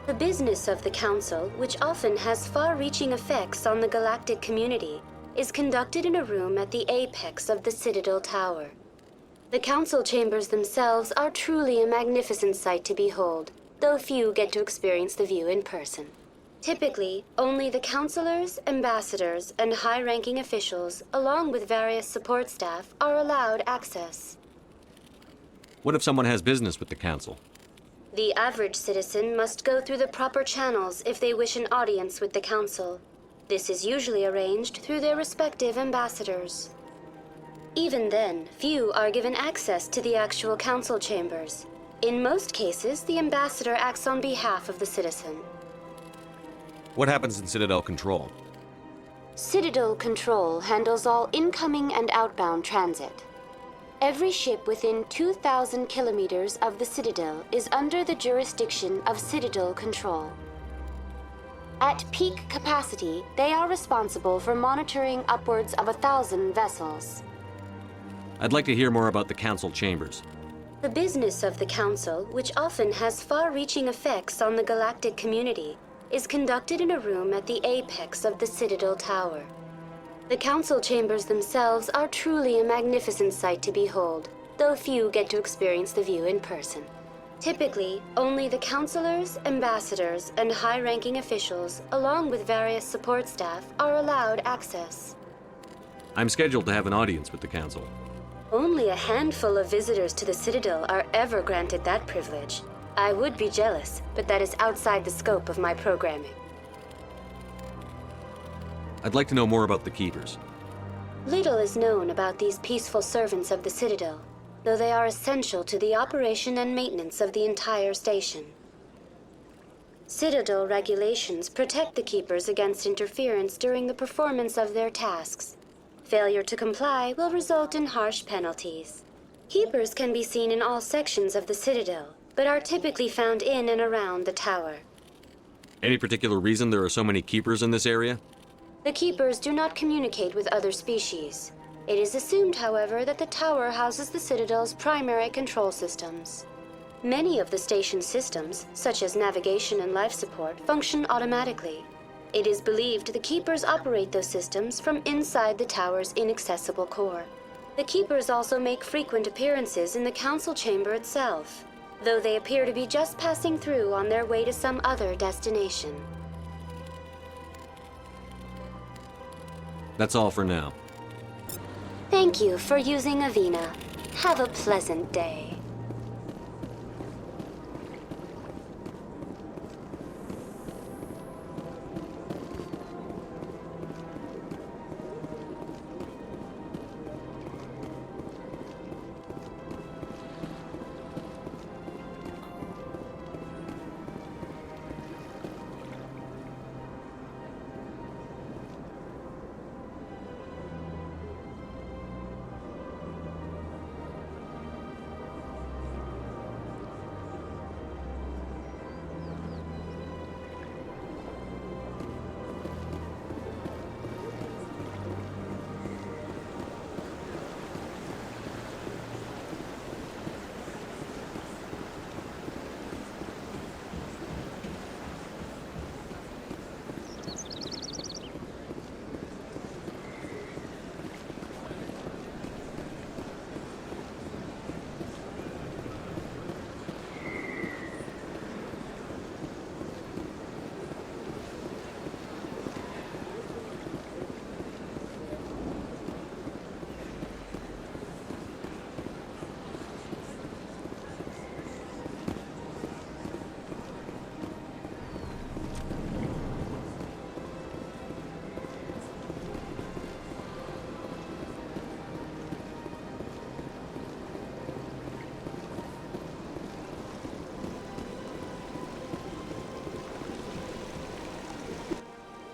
The business of the Council, which often has far-reaching effects on the galactic community, is conducted in a room at the apex of the Citadel Tower. The Council chambers themselves are truly a magnificent sight to behold, though few get to experience the view in person. Typically, only the councilors, ambassadors, and high-ranking officials, along with various support staff, are allowed access. What if someone has business with the council? The average citizen must go through the proper channels if they wish an audience with the Council. This is usually arranged through their respective ambassadors. Even then, few are given access to the actual council chambers. In most cases, the ambassador acts on behalf of the citizen. What happens in Citadel Control? Citadel Control handles all incoming and outbound transit. Every ship within 2,000 kilometers of the Citadel is under the jurisdiction of Citadel Control. At peak capacity, they are responsible for monitoring upwards of 1,000 vessels. I'd like to hear more about the Council Chambers. The business of the Council, which often has far-reaching effects on the galactic community, is conducted in a room at the apex of the Citadel Tower. The Council Chambers themselves are truly a magnificent sight to behold, though few get to experience the view in person. Typically, only the councilors, ambassadors, and high-ranking officials, along with various support staff, are allowed access. I'm scheduled to have an audience with the Council. Only a handful of visitors to the Citadel are ever granted that privilege. I would be jealous, but that is outside the scope of my programming. I'd like to know more about the Keepers. Little is known about these peaceful servants of the Citadel, though they are essential to the operation and maintenance of the entire station. Citadel regulations protect the Keepers against interference during the performance of their tasks. Failure to comply will result in harsh penalties. Keepers can be seen in all sections of the Citadel, but are typically found in and around the tower. Any particular reason there are so many Keepers in this area? The Keepers do not communicate with other species. It is assumed, however, that the tower houses the Citadel's primary control systems. Many of the station's systems, such as navigation and life support, function automatically. It is believed the Keepers operate those systems from inside the tower's inaccessible core. The Keepers also make frequent appearances in the Council Chamber itself, though they appear to be just passing through on their way to some other destination. That's all for now. Thank you for using Avina. Have a pleasant day.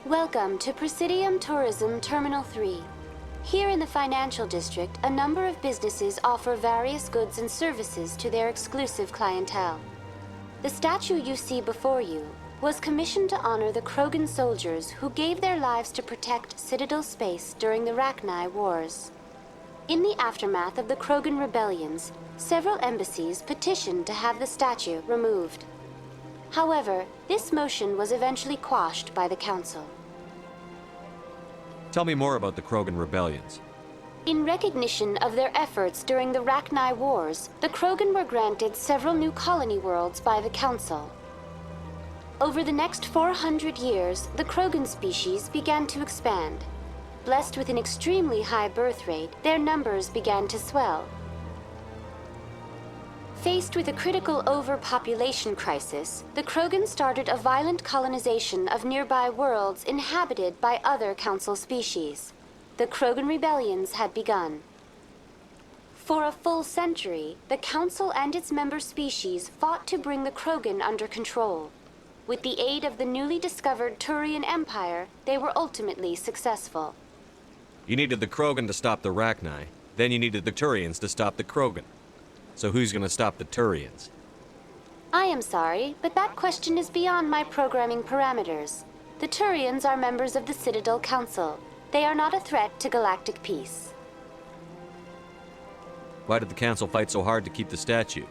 Welcome to Presidium Tourism Terminal 3. Here in the financial district, a number of businesses offer various goods and services to their exclusive clientele. The statue you see before you was commissioned to honor the Krogan soldiers who gave their lives to protect Citadel space during the Rachni Wars. In the aftermath of the Krogan rebellions, several embassies petitioned to have the statue removed. However, this motion was eventually quashed by the Council. Tell me more about the Krogan rebellions. In recognition of their efforts during the Rachni Wars, the Krogan were granted several new colony worlds by the Council. Over the next 400 years, the Krogan species began to expand. Blessed with an extremely high birth rate, their numbers began to swell. Faced with a critical overpopulation crisis, the Krogan started a violent colonization of nearby worlds inhabited by other Council species. The Krogan rebellions had begun. For a full century, the Council and its member species fought to bring the Krogan under control. With the aid of the newly discovered Turian Empire, they were ultimately successful. You needed the Krogan to stop the Rachni. Then you needed the Turians to stop the Krogan. So who's gonna stop the Turians? I am sorry, but that question is beyond my programming parameters. The Turians are members of the Citadel Council. They are not a threat to galactic peace. Why did the Council fight so hard to keep the statue?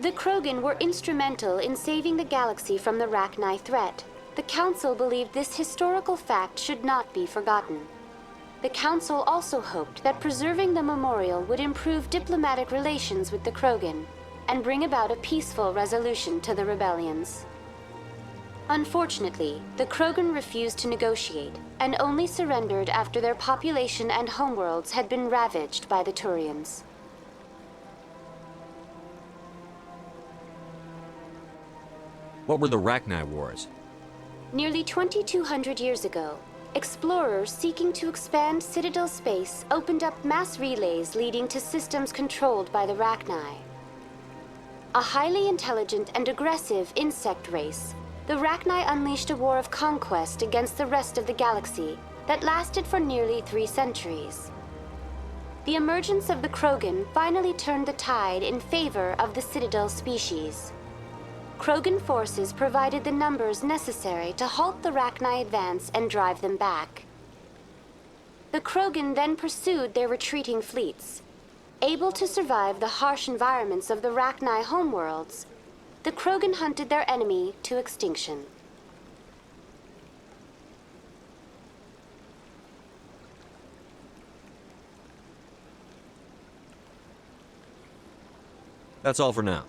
The Krogan were instrumental in saving the galaxy from the Rachni threat. The Council believed this historical fact should not be forgotten. The Council also hoped that preserving the memorial would improve diplomatic relations with the Krogan and bring about a peaceful resolution to the rebellions. Unfortunately, the Krogan refused to negotiate and only surrendered after their population and homeworlds had been ravaged by the Turians. What were the Rachni Wars? Nearly 2,200 years ago, explorers seeking to expand Citadel space opened up mass relays leading to systems controlled by the Rachni. A highly intelligent and aggressive insect race, the Rachni unleashed a war of conquest against the rest of the galaxy that lasted for nearly 3 centuries. The emergence of the Krogan finally turned the tide in favor of the Citadel species. Krogan forces provided the numbers necessary to halt the Rachni advance and drive them back. The Krogan then pursued their retreating fleets. Able to survive the harsh environments of the Rachni homeworlds, the Krogan hunted their enemy to extinction. That's all for now.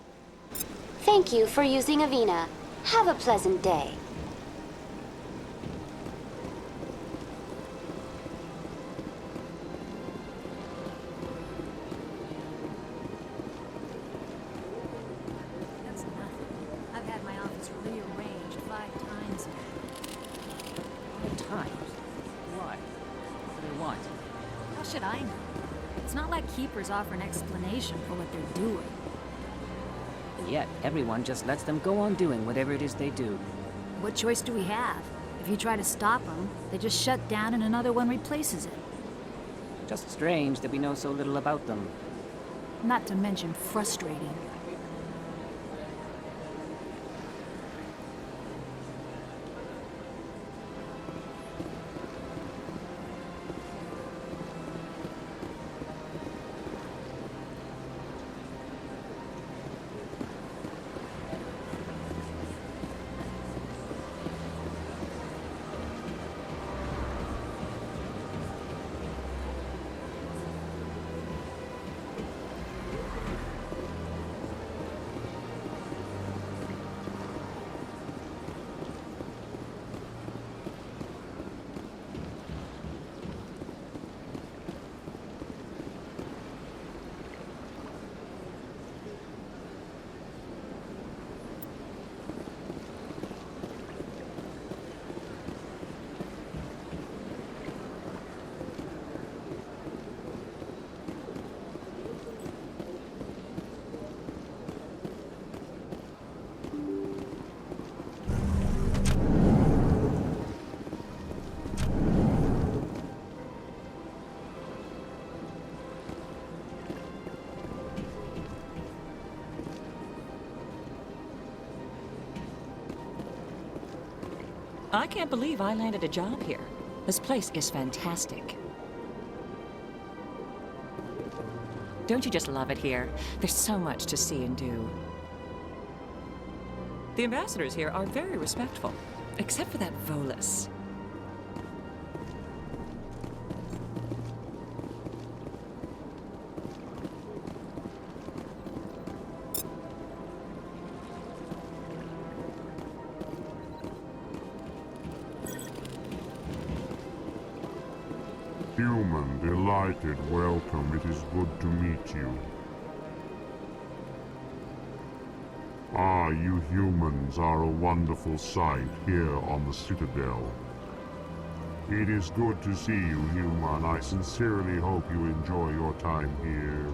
Thank you for using Avina. Have a pleasant day. That's nothing. I've had my office rearranged 5 times now. 5 times? Why? What do they want? How should I know? It's not like Keepers offer an explanation for what they're doing. Yet, everyone just lets them go on doing whatever it is they do. What choice do we have? If you try to stop them, they just shut down and another one replaces it. Just strange that we know so little about them. Not to mention frustrating. I can't believe I landed a job here. This place is fantastic. Don't you just love it here? There's so much to see and do. The ambassadors here are very respectful, except for that Volus. Human, delighted, welcome. It is good to meet you. Ah, you humans are a wonderful sight here on the Citadel. It is good to see you, human. I sincerely hope you enjoy your time here.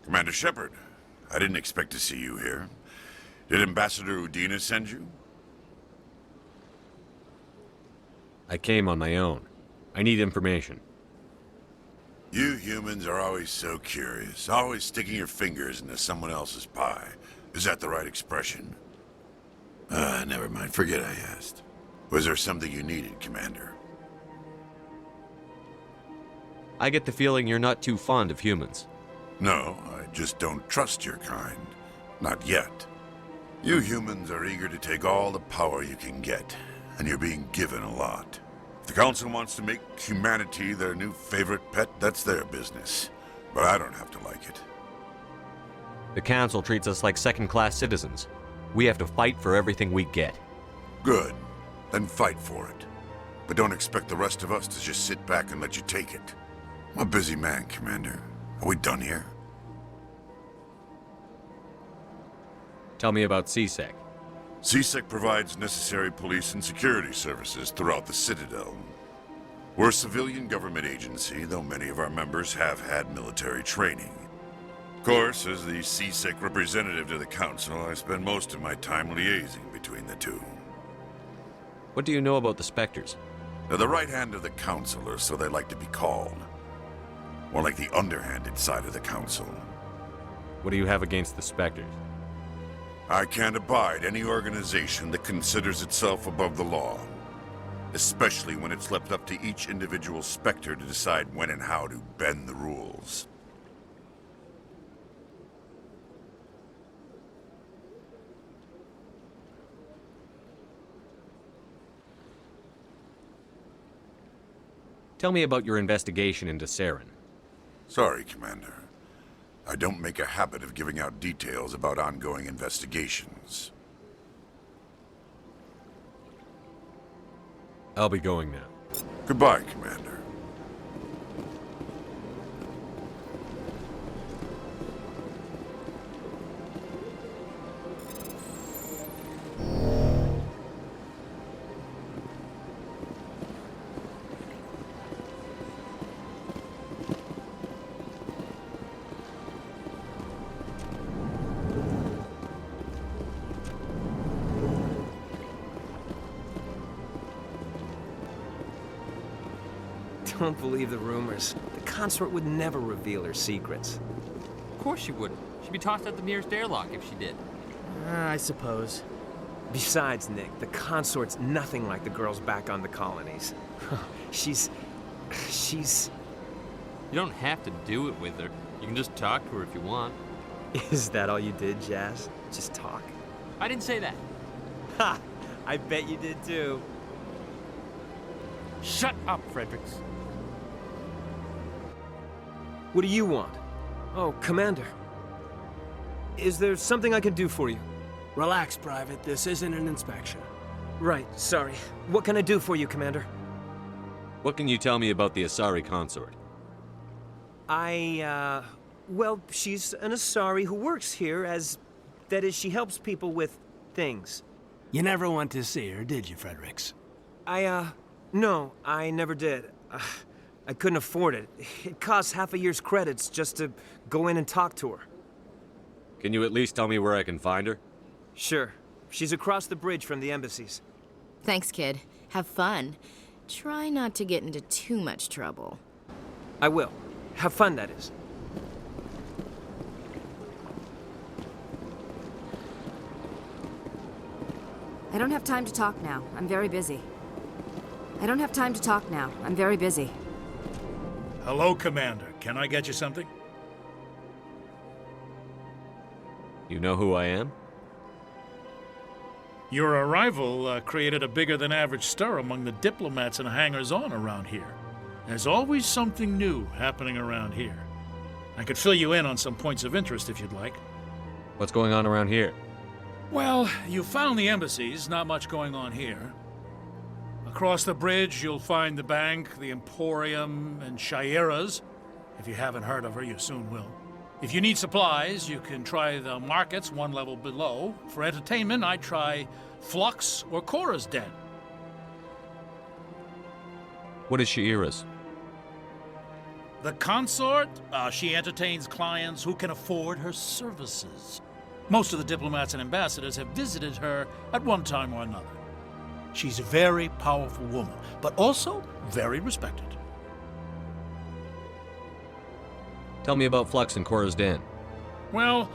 Commander Shepard, I didn't expect to see you here. Did Ambassador Udina send you? I came on my own. I need information. You humans are always so curious, always sticking your fingers into someone else's pie. Is that the right expression? Never mind. Forget I asked. Was there something you needed, Commander? I get the feeling you're not too fond of humans. No, I just don't trust your kind. Not yet. You humans are eager to take all the power you can get, and you're being given a lot. If the Council wants to make humanity their new favorite pet, that's their business. But I don't have to like it. The Council treats us like second-class citizens. We have to fight for everything we get. Good. Then fight for it. But don't expect the rest of us to just sit back and let you take it. I'm a busy man, Commander. Are we done here? Tell me about CSEC. CSEC provides necessary police and security services throughout the Citadel. We're a civilian government agency, though many of our members have had military training. Of course, as the CSEC representative to the Council, I spend most of my time liaising between the two. What do you know about the Spectres? They're the right hand of the Council, or so they like to be called. More like the underhanded side of the Council. What do you have against the Spectres? I can't abide any organization that considers itself above the law. Especially when it's left up to each individual Spectre to decide when and how to bend the rules. Tell me about your investigation into Saren. Sorry, Commander. I don't make a habit of giving out details about ongoing investigations. I'll be going now. Goodbye, Commander. Don't believe the rumors. The consort would never reveal her secrets. Of course she wouldn't. She'd be tossed out the nearest airlock if she did. I suppose. Besides, Nick, the consort's nothing like the girls back on the colonies. She's... You don't have to do it with her. You can just talk to her if you want. Is that all you did, Jazz? Just talk? I didn't say that. Ha! I bet you did too. Shut up, Fredericks. What do you want? Oh, Commander. Is there something I can do for you? Relax, Private. This isn't an inspection. Right, sorry. What can I do for you, Commander? What can you tell me about the Asari consort? Well, she's an Asari who works here as... That is, she helps people with things. You never went to see her, did you, Fredericks? No, I never did. I couldn't afford it. It costs half a year's credits just to go in and talk to her. Can you at least tell me where I can find her? Sure. She's across the bridge from the embassies. Thanks, kid. Have fun. Try not to get into too much trouble. I will. Have fun, that is. I don't have time to talk now. I'm very busy. I don't have time to talk now. I'm very busy. Hello, Commander. Can I get you something? You know who I am? Your arrival created a bigger-than-average stir among the diplomats and hangers-on around here. There's always something new happening around here. I could fill you in on some points of interest if you'd like. What's going on around here? Well, you found the embassies, not much going on here. Across the bridge, you'll find the bank, the Emporium, and Shaira's. If you haven't heard of her, you soon will. If you need supplies, you can try the markets one level below. For entertainment, I'd try Flux or Cora's Den. What is Shaira's? The consort, she entertains clients who can afford her services. Most of the diplomats and ambassadors have visited her at one time or another. She's a very powerful woman, but also very respected. Tell me about Flux and Cora's Den. Well,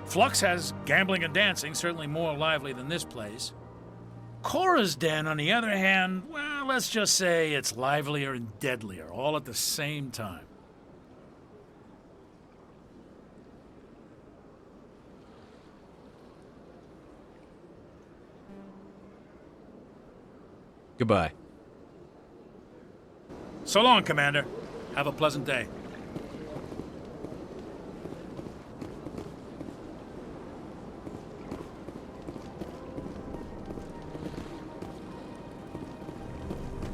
Flux has gambling and dancing, certainly more lively than this place. Cora's Den, on the other hand, well, let's just say it's livelier and deadlier, all at the same time. Goodbye. So long, Commander. Have a pleasant day.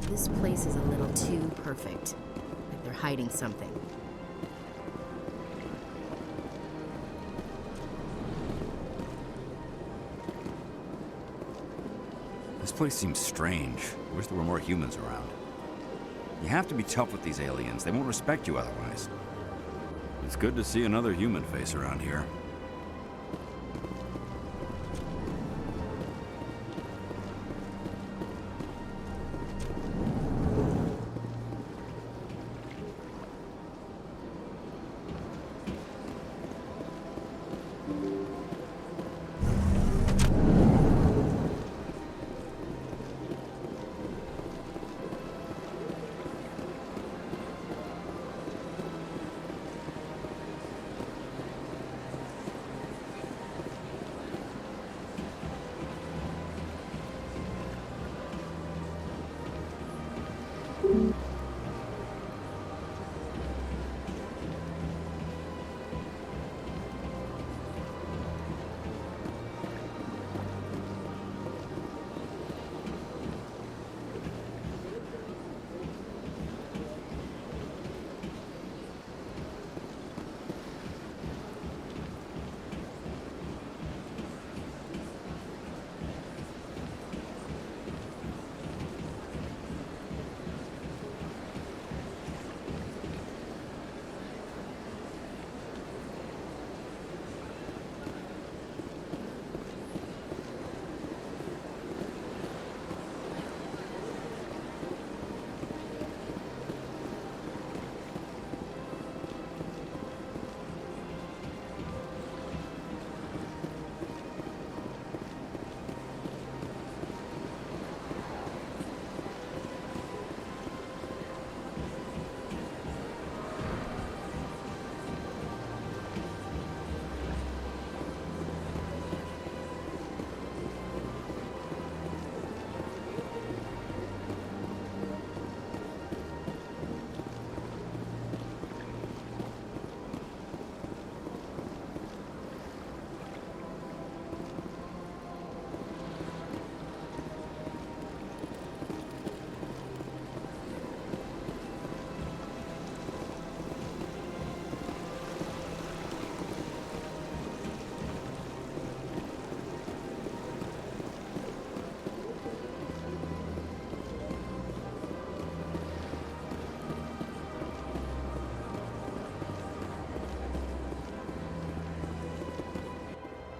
This place is a little too perfect. Like they're hiding something. This place seems strange. I wish there were more humans around. You have to be tough with these aliens. They won't respect you otherwise. It's good to see another human face around here.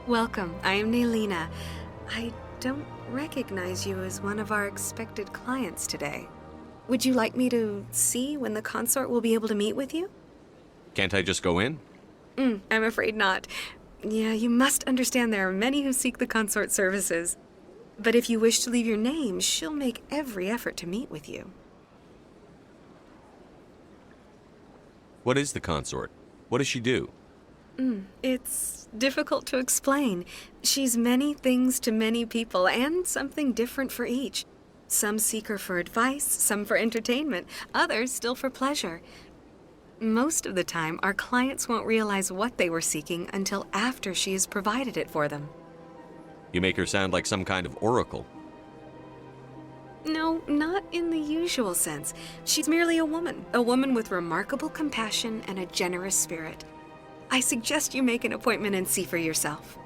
Welcome. I am Nailina. I don't recognize you as one of our expected clients today. Would you like me to see when the consort will be able to meet with you? Can't I just go in? I'm afraid not. Yeah, you must understand there are many who seek the consort services. But if you wish to leave your name, she'll make every effort to meet with you. What is the consort? What does she do? It's difficult to explain. She's many things to many people, and something different for each. Some seek her for advice, some for entertainment, others still for pleasure. Most of the time, our clients won't realize what they were seeking until after she has provided it for them. You make her sound like some kind of oracle. No, not in the usual sense. She's merely a woman with remarkable compassion and a generous spirit. I suggest you make an appointment and see for yourself.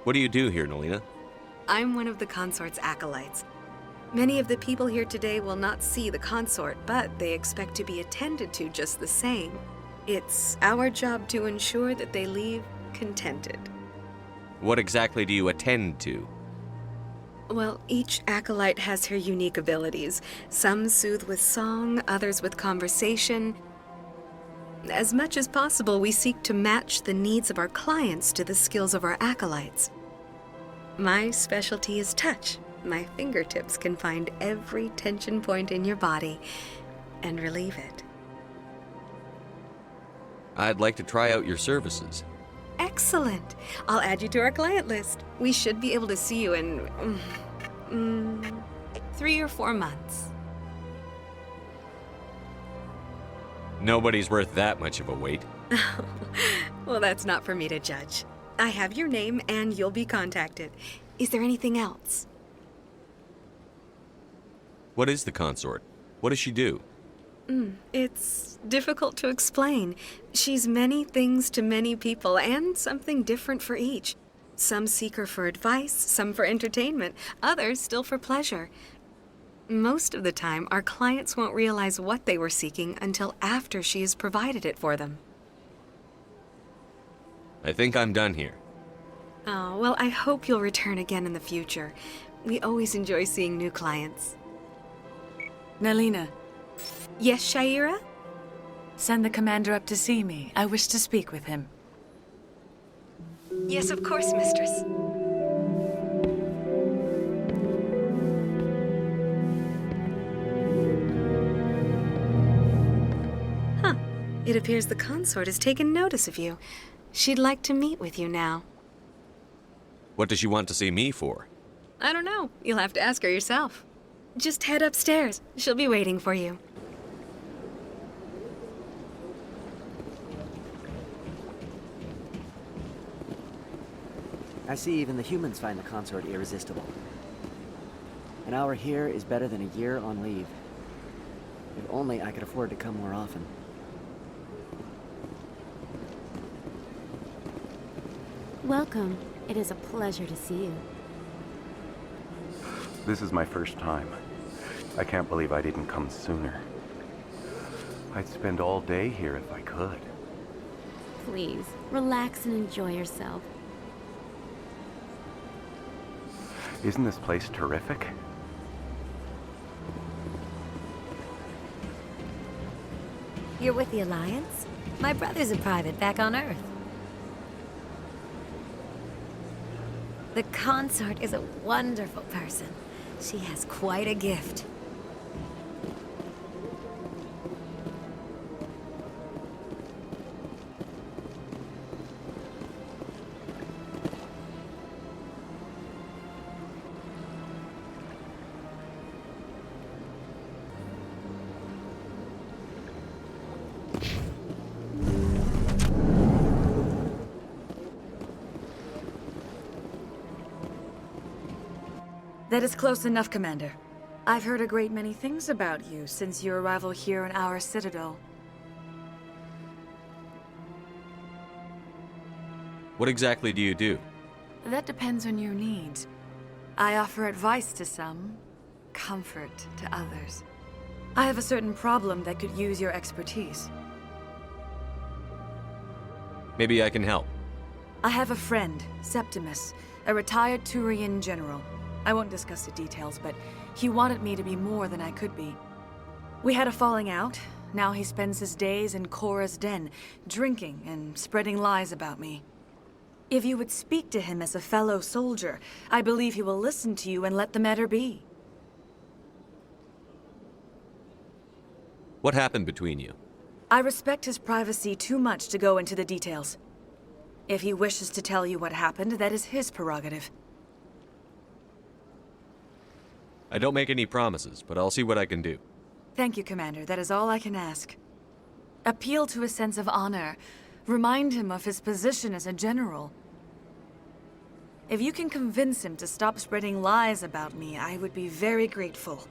What do you do here, Nelina? I'm one of the consort's acolytes. Many of the people here today will not see the consort, but they expect to be attended to just the same. It's our job to ensure that they leave contented. What exactly do you attend to? Well, each acolyte has her unique abilities. Some soothe with song, others with conversation. As much as possible, we seek to match the needs of our clients to the skills of our acolytes. My specialty is touch. My fingertips can find every tension point in your body and relieve it. I'd like to try out your services. Excellent. I'll add you to our client list. We should be able to see you in 3 or 4 months. Nobody's worth that much of a wait. Well, that's not for me to judge. I have your name and you'll be contacted. Is there anything else? What is the consort? What does she do? It's difficult to explain. She's many things to many people, and something different for each. Some seek her for advice, some for entertainment, others still for pleasure. Most of the time, our clients won't realize what they were seeking until after she has provided it for them. I think I'm done here. Oh, well, I hope you'll return again in the future. We always enjoy seeing new clients. Nelina. Yes, Shaira? Send the commander up to see me. I wish to speak with him. Yes, of course, mistress. Huh. It appears the consort has taken notice of you. She'd like to meet with you now. What does she want to see me for? I don't know. You'll have to ask her yourself. Just head upstairs. She'll be waiting for you. I see even the humans find the consort irresistible. An hour here is better than a year on leave. If only I could afford to come more often. Welcome. It is a pleasure to see you. This is my first time. I can't believe I didn't come sooner. I'd spend all day here if I could. Please, relax and enjoy yourself. Isn't this place terrific? You're with the Alliance? My brother's a private back on Earth. The consort is a wonderful person. She has quite a gift. That is close enough, Commander. I've heard a great many things about you since your arrival here in our citadel. What exactly do you do? That depends on your needs. I offer advice to some, comfort to others. I have a certain problem that could use your expertise. Maybe I can help. I have a friend, Septimus, a retired Turian general. I won't discuss the details, but he wanted me to be more than I could be. We had a falling out. Now he spends his days in Cora's den, drinking and spreading lies about me. If you would speak to him as a fellow soldier, I believe he will listen to you and let the matter be. What happened between you? I respect his privacy too much to go into the details. If he wishes to tell you what happened, that is his prerogative. I don't make any promises, but I'll see what I can do. Thank you, Commander. That is all I can ask. Appeal to his sense of honor. Remind him of his position as a general. If you can convince him to stop spreading lies about me, I would be very grateful.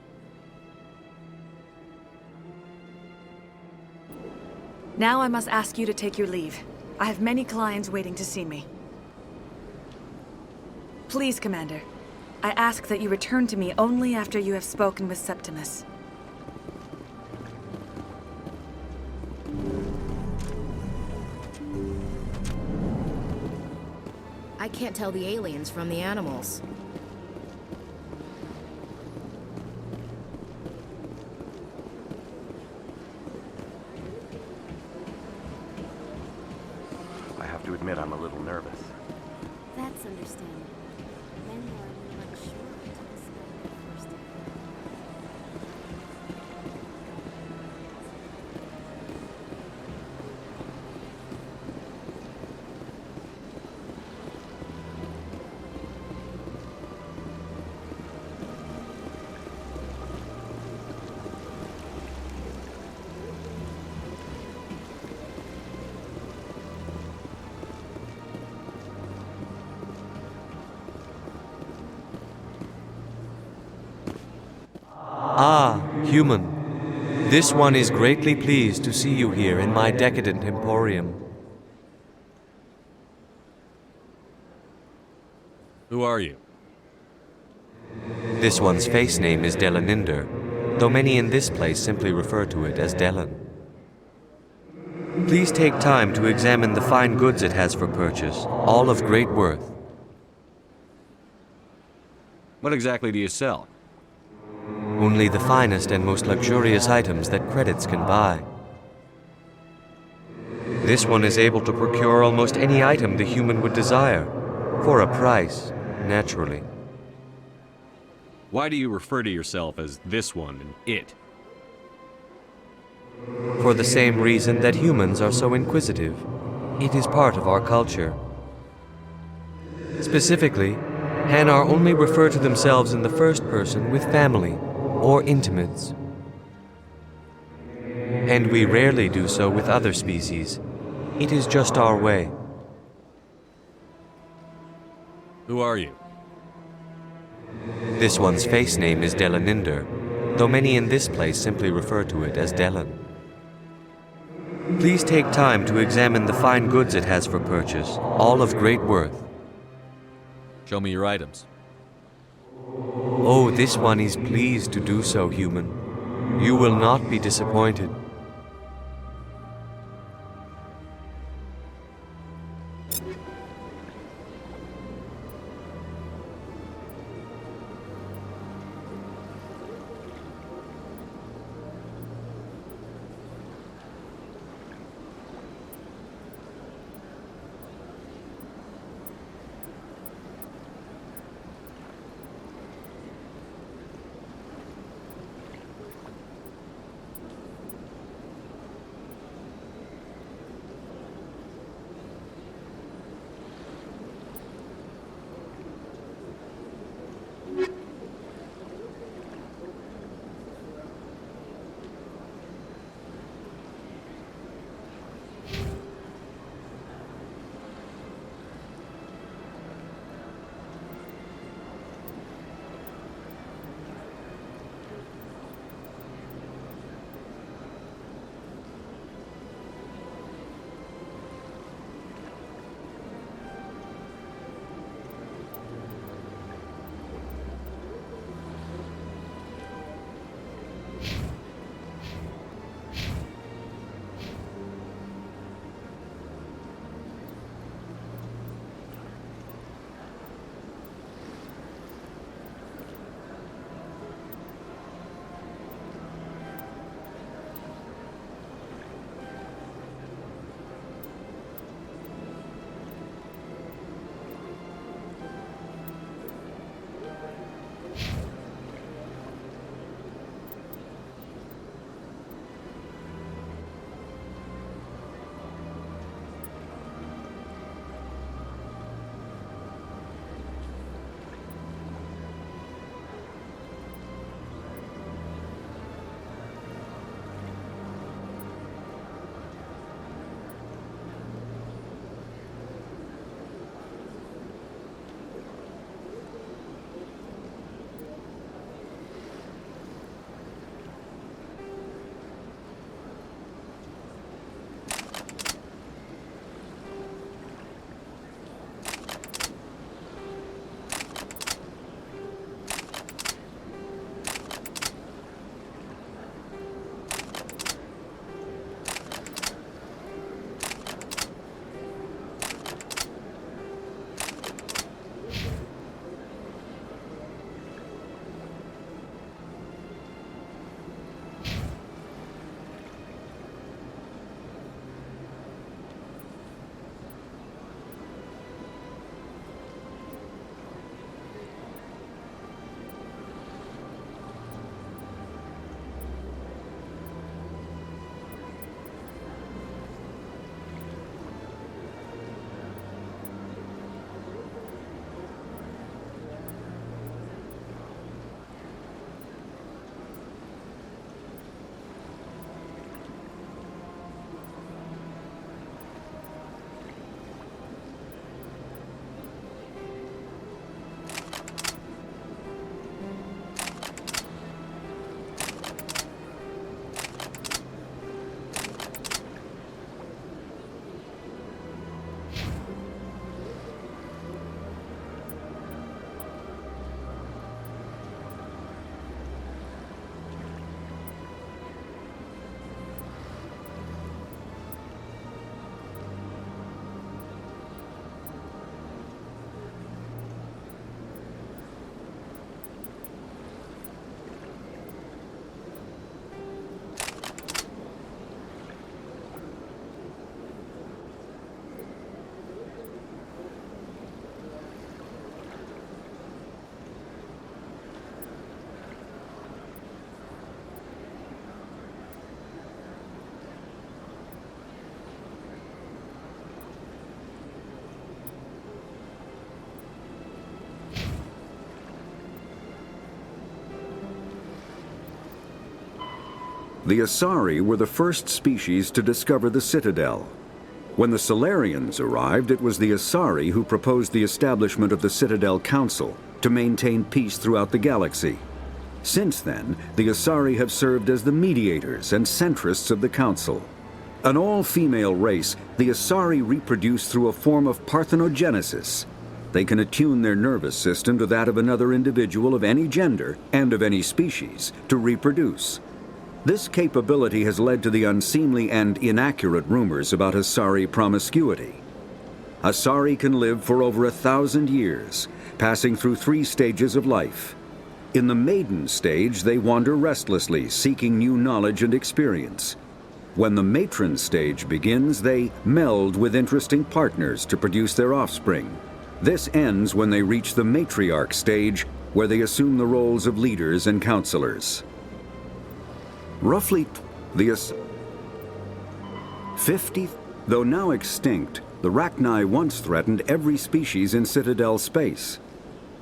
Now I must ask you to take your leave. I have many clients waiting to see me. Please, Commander. I ask that you return to me only after you have spoken with Septimus. I can't tell the aliens from the animals. I have to admit I'm a little nervous. That's understandable. Men are much sure to discover their first. Ah, human. This one is greatly pleased to see you here in my decadent emporium. Who are you? This one's face name is Delaninder, though many in this place simply refer to it as Delan. Please take time to examine the fine goods it has for purchase, all of great worth. What exactly do you sell? Only the finest and most luxurious items that credits can buy. This one is able to procure almost any item the human would desire, for a price, naturally. Why do you refer to yourself as this one and it? For the same reason that humans are so inquisitive. It is part of our culture. Specifically, Hanar only refer to themselves in the first person with family or intimates. And we rarely do so with other species. It is just our way. Who are you? This one's face name is Delaninder, though many in this place simply refer to it as Delan. Please take time to examine the fine goods it has for purchase, all of great worth. Show me your items. Oh, this one is pleased to do so, human. You will not be disappointed. The Asari were the first species to discover the Citadel. When the Solarians arrived, it was the Asari who proposed the establishment of the Citadel Council to maintain peace throughout the galaxy. Since then, the Asari have served as the mediators and centrists of the Council. An all-female race, the Asari reproduce through a form of parthenogenesis. They can attune their nervous system to that of another individual of any gender and of any species to reproduce. This capability has led to the unseemly and inaccurate rumors about Asari promiscuity. Asari can live for over 1,000 years, passing through 3 stages of life. In the maiden stage, they wander restlessly, seeking new knowledge and experience. When the matron stage begins, they meld with interesting partners to produce their offspring. This ends when they reach the matriarch stage, where they assume the roles of leaders and counselors. Roughly, the 50, though now extinct, the Rachni once threatened every species in Citadel space.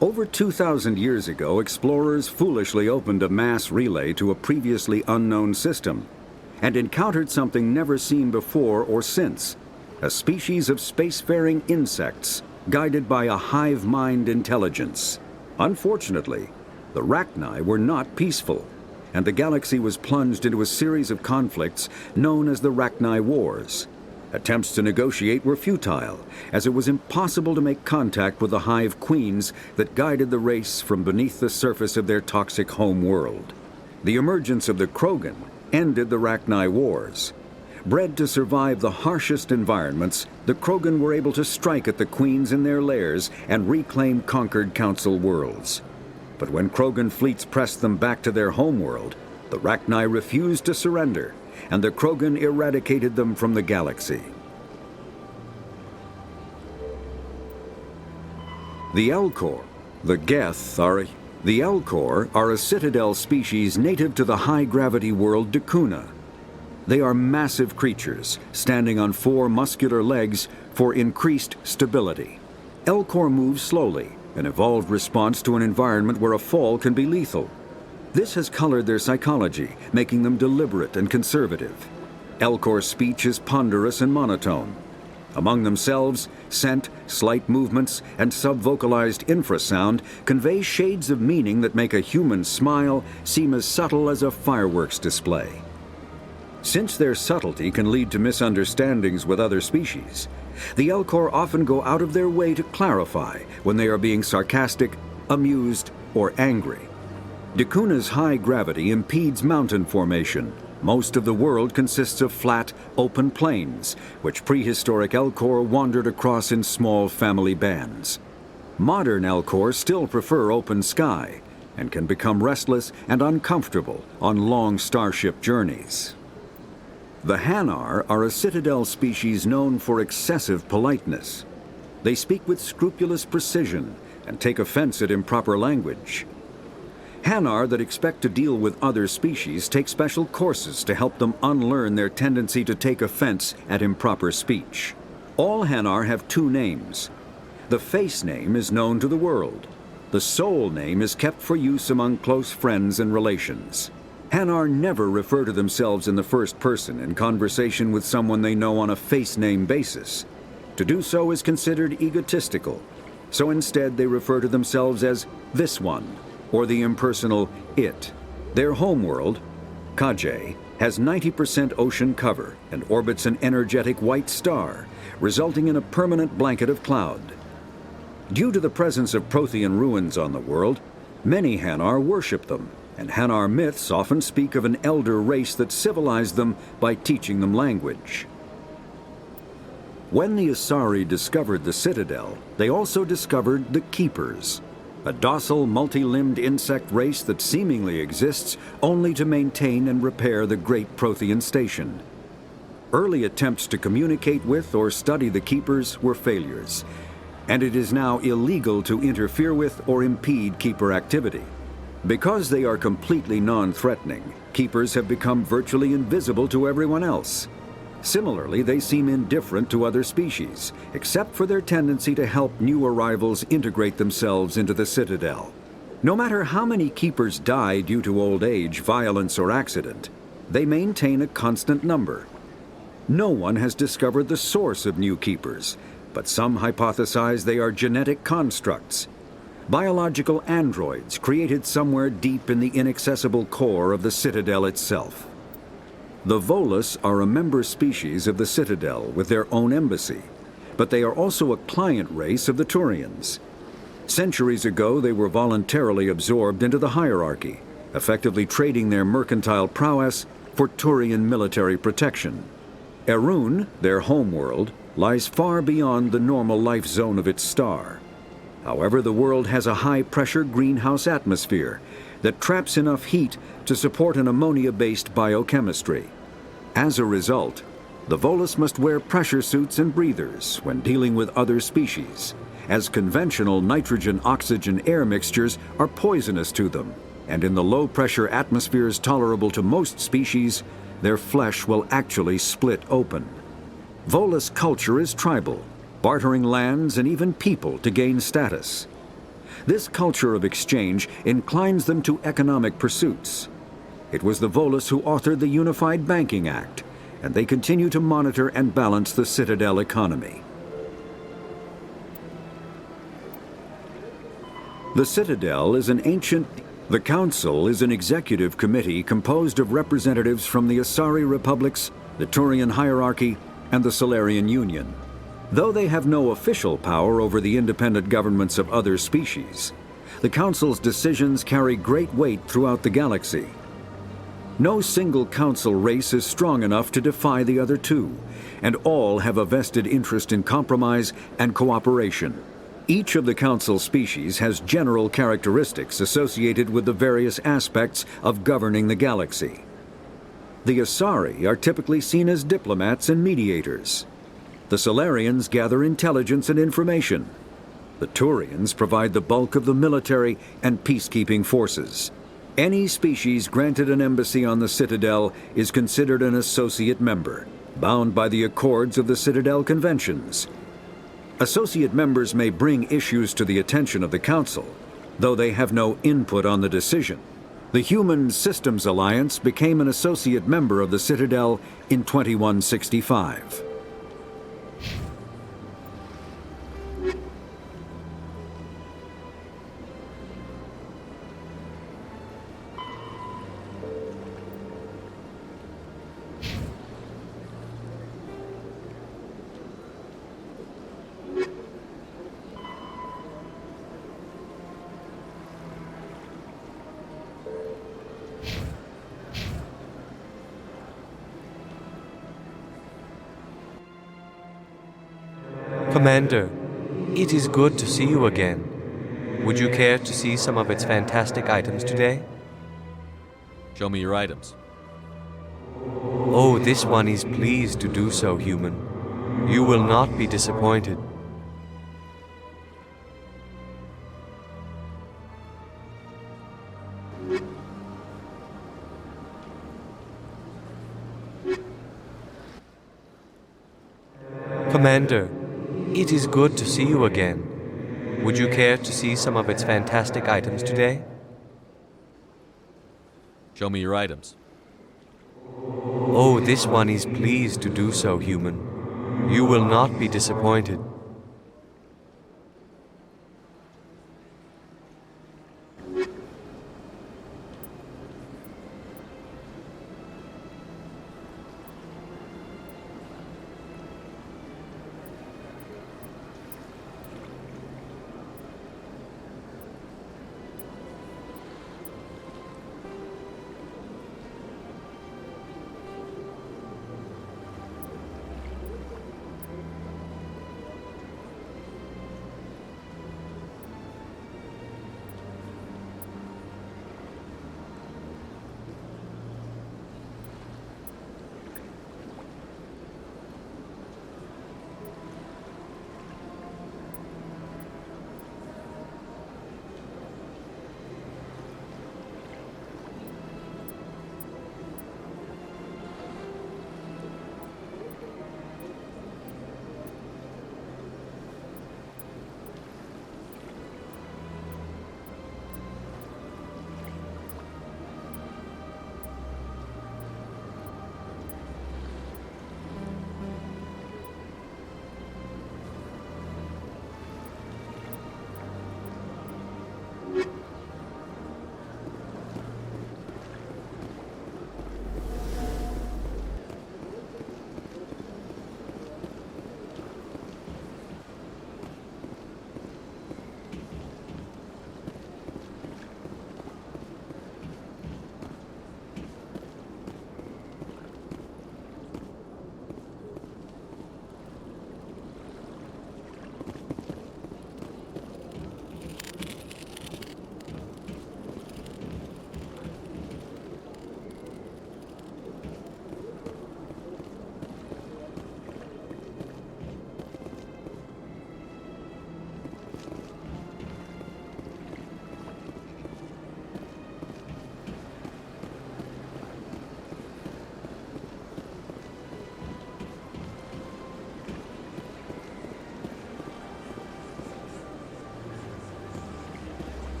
Over 2,000 years ago, explorers foolishly opened a mass relay to a previously unknown system and encountered something never seen before or since, a species of spacefaring insects guided by a hive mind intelligence. Unfortunately, the Rachni were not peaceful, and the galaxy was plunged into a series of conflicts known as the Rachni Wars. Attempts to negotiate were futile, as it was impossible to make contact with the hive queens that guided the race from beneath the surface of their toxic home world. The emergence of the Krogan ended the Rachni Wars. Bred to survive the harshest environments, the Krogan were able to strike at the queens in their lairs and reclaim conquered Council worlds. But when Krogan fleets pressed them back to their homeworld, the Rachni refused to surrender, and the Krogan eradicated them from the galaxy. The Elcor, the Geth, are a Citadel species native to the high-gravity world Dakuna. They are massive creatures, standing on 4 muscular legs for increased stability. Elcor move slowly, an evolved response to an environment where a fall can be lethal. This has colored their psychology, making them deliberate and conservative. Elcor's speech is ponderous and monotone. Among themselves, scent, slight movements, and sub-vocalized infrasound convey shades of meaning that make a human smile seem as subtle as a fireworks display. Since their subtlety can lead to misunderstandings with other species, the Elcor often go out of their way to clarify when they are being sarcastic, amused, or angry. Dakuna's high gravity impedes mountain formation. Most of the world consists of flat, open plains, which prehistoric Elcor wandered across in small family bands. Modern Elcor still prefer open sky, and can become restless and uncomfortable on long starship journeys. The Hanar are a Citadel species known for excessive politeness. They speak with scrupulous precision and take offense at improper language. Hanar that expect to deal with other species take special courses to help them unlearn their tendency to take offense at improper speech. All Hanar have 2 names. The face name is known to the world. The soul name is kept for use among close friends and relations. Hanar never refer to themselves in the first person in conversation with someone they know on a face name basis. To do so is considered egotistical, so instead they refer to themselves as this one, or the impersonal it. Their homeworld, Kajay, has 90% ocean cover and orbits an energetic white star, resulting in a permanent blanket of cloud. Due to the presence of Prothean ruins on the world, many Hanar worship them, and Hanar myths often speak of an elder race that civilized them by teaching them language. When the Asari discovered the Citadel, they also discovered the Keepers, a docile, multi-limbed insect race that seemingly exists only to maintain and repair the Great Prothean Station. Early attempts to communicate with or study the Keepers were failures, and it is now illegal to interfere with or impede Keeper activity. Because they are completely non-threatening, Keepers have become virtually invisible to everyone else. Similarly, they seem indifferent to other species, except for their tendency to help new arrivals integrate themselves into the Citadel. No matter how many Keepers die due to old age, violence, or accident, they maintain a constant number. No one has discovered the source of new keepers, but some hypothesize they are genetic constructs, biological androids created somewhere deep in the inaccessible core of the Citadel itself. The Volus are a member species of the Citadel with their own embassy, but they are also a client race of the Turians. Centuries ago, they were voluntarily absorbed into the hierarchy, effectively trading their mercantile prowess for Turian military protection. Erun, their homeworld, lies far beyond the normal life zone of its star. However, the world has a high-pressure greenhouse atmosphere that traps enough heat to support an ammonia-based biochemistry. As a result, the Volus must wear pressure suits and breathers when dealing with other species, as conventional nitrogen-oxygen air mixtures are poisonous to them, and in the low-pressure atmospheres tolerable to most species, their flesh will actually split open. Volus culture is tribal, bartering lands and even people to gain status. This culture of exchange inclines them to economic pursuits. It was the Volus who authored the Unified Banking Act, and they continue to monitor and balance the Citadel economy. The Citadel is an ancient... The Council is an executive committee composed of representatives from the Asari Republics, the Turian hierarchy, and the Solarian Union. Though they have no official power over the independent governments of other species, the Council's decisions carry great weight throughout the galaxy. No single Council race is strong enough to defy the other two, and all have a vested interest in compromise and cooperation. Each of the Council species has general characteristics associated with the various aspects of governing the galaxy. The Asari are typically seen as diplomats and mediators. The Solarians gather intelligence and information. The Turians provide the bulk of the military and peacekeeping forces. Any species granted an embassy on the Citadel is considered an associate member, bound by the accords of the Citadel Conventions. Associate members may bring issues to the attention of the Council, though they have no input on the decision. The Human Systems Alliance became an associate member of the Citadel in 2165. Commander, it is good to see you again. Would you care to see some of its fantastic items today? Show me your items. Oh, this one is pleased to do so, human. You will not be disappointed. Commander, it is good to see you again. Would you care to see some of its fantastic items today? Show me your items. Oh, this one is pleased to do so, human. You will not be disappointed.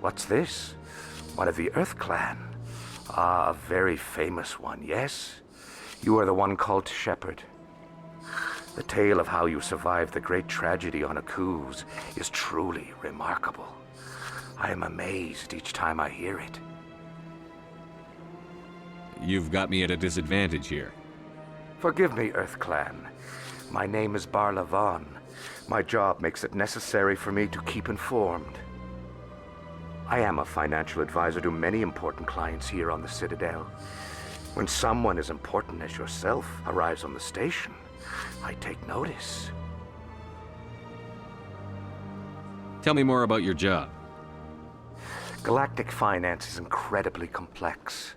What's this? One of the Earth Clan. Ah, a very famous one, yes? You are the one called Shepard. The tale of how you survived the great tragedy on Akuz is truly remarkable. I am amazed each time I hear it. You've got me at a disadvantage here. Forgive me, Earth Clan. My name is Barla Vaughn. My job makes it necessary for me to keep informed. I am a financial advisor to many important clients here on the Citadel. When someone as important as yourself arrives on the station, I take notice. Tell me more about your job. Galactic finance is incredibly complex.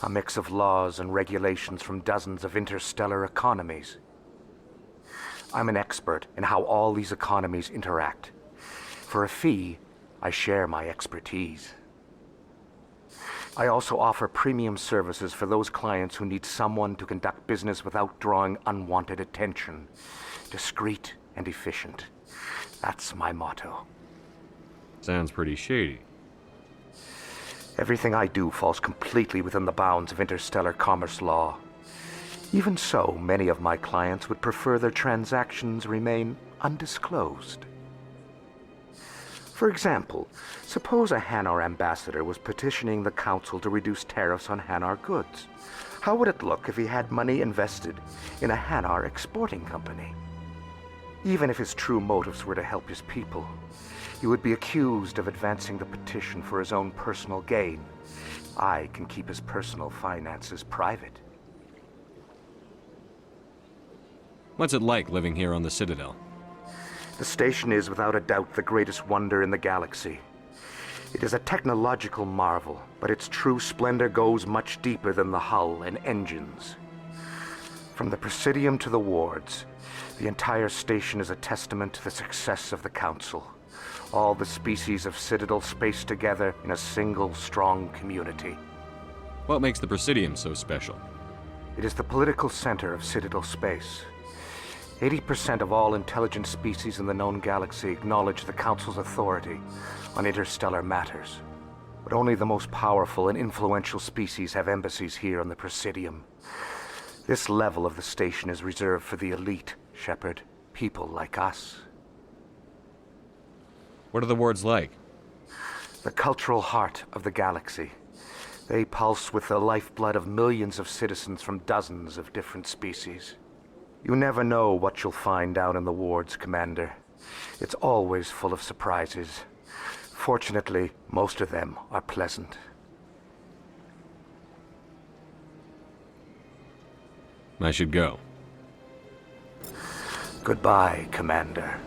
A mix of laws and regulations from dozens of interstellar economies. I'm an expert in how all these economies interact. For a fee, I share my expertise. I also offer premium services for those clients who need someone to conduct business without drawing unwanted attention. Discreet and efficient. That's my motto. Sounds pretty shady. Everything I do falls completely within the bounds of interstellar commerce law. Even so, many of my clients would prefer their transactions remain undisclosed. For example, suppose a Hanar ambassador was petitioning the council to reduce tariffs on Hanar goods. How would it look if he had money invested in a Hanar exporting company? Even if his true motives were to help his people, he would be accused of advancing the petition for his own personal gain. I can keep his personal finances private. What's it like living here on the Citadel? The station is without a doubt the greatest wonder in the galaxy. It is a technological marvel, but its true splendor goes much deeper than the hull and engines. From the Presidium to the wards, the entire station is a testament to the success of the Council. All the species of Citadel spaced together in a single, strong community. What makes the Presidium so special? It is the political center of Citadel space. 80% of all intelligent species in the known galaxy acknowledge the Council's authority on interstellar matters. But only the most powerful and influential species have embassies here on the Presidium. This level of the station is reserved for the elite, Shepard. People like us. What are the wards like? The cultural heart of the galaxy. They pulse with the lifeblood of millions of citizens from dozens of different species. You never know what you'll find out in the wards, Commander. It's always full of surprises. Fortunately, most of them are pleasant. I should go. Goodbye, Commander.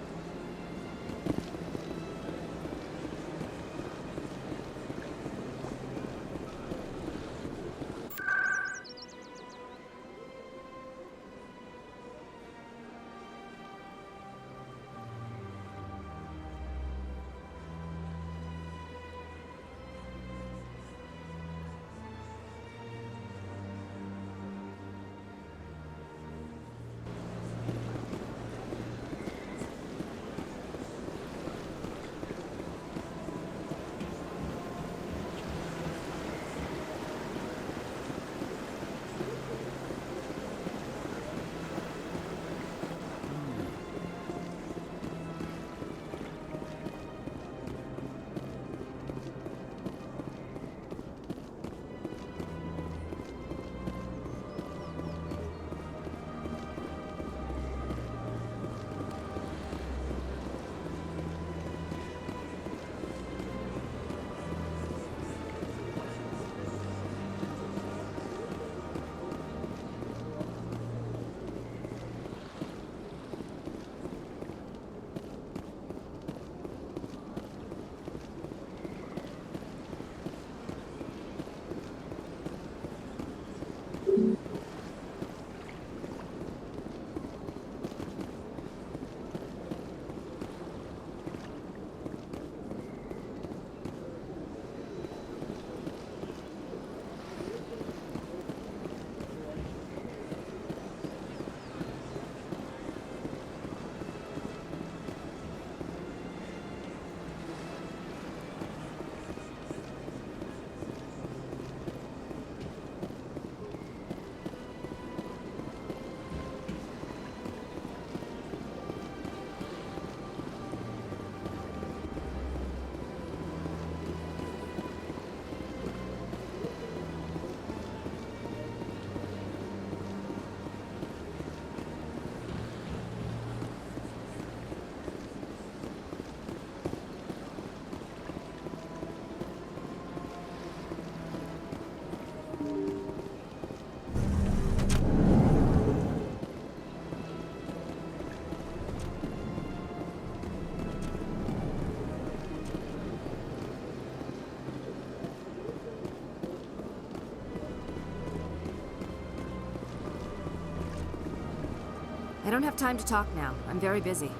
I don't have time to talk now. I'm very busy.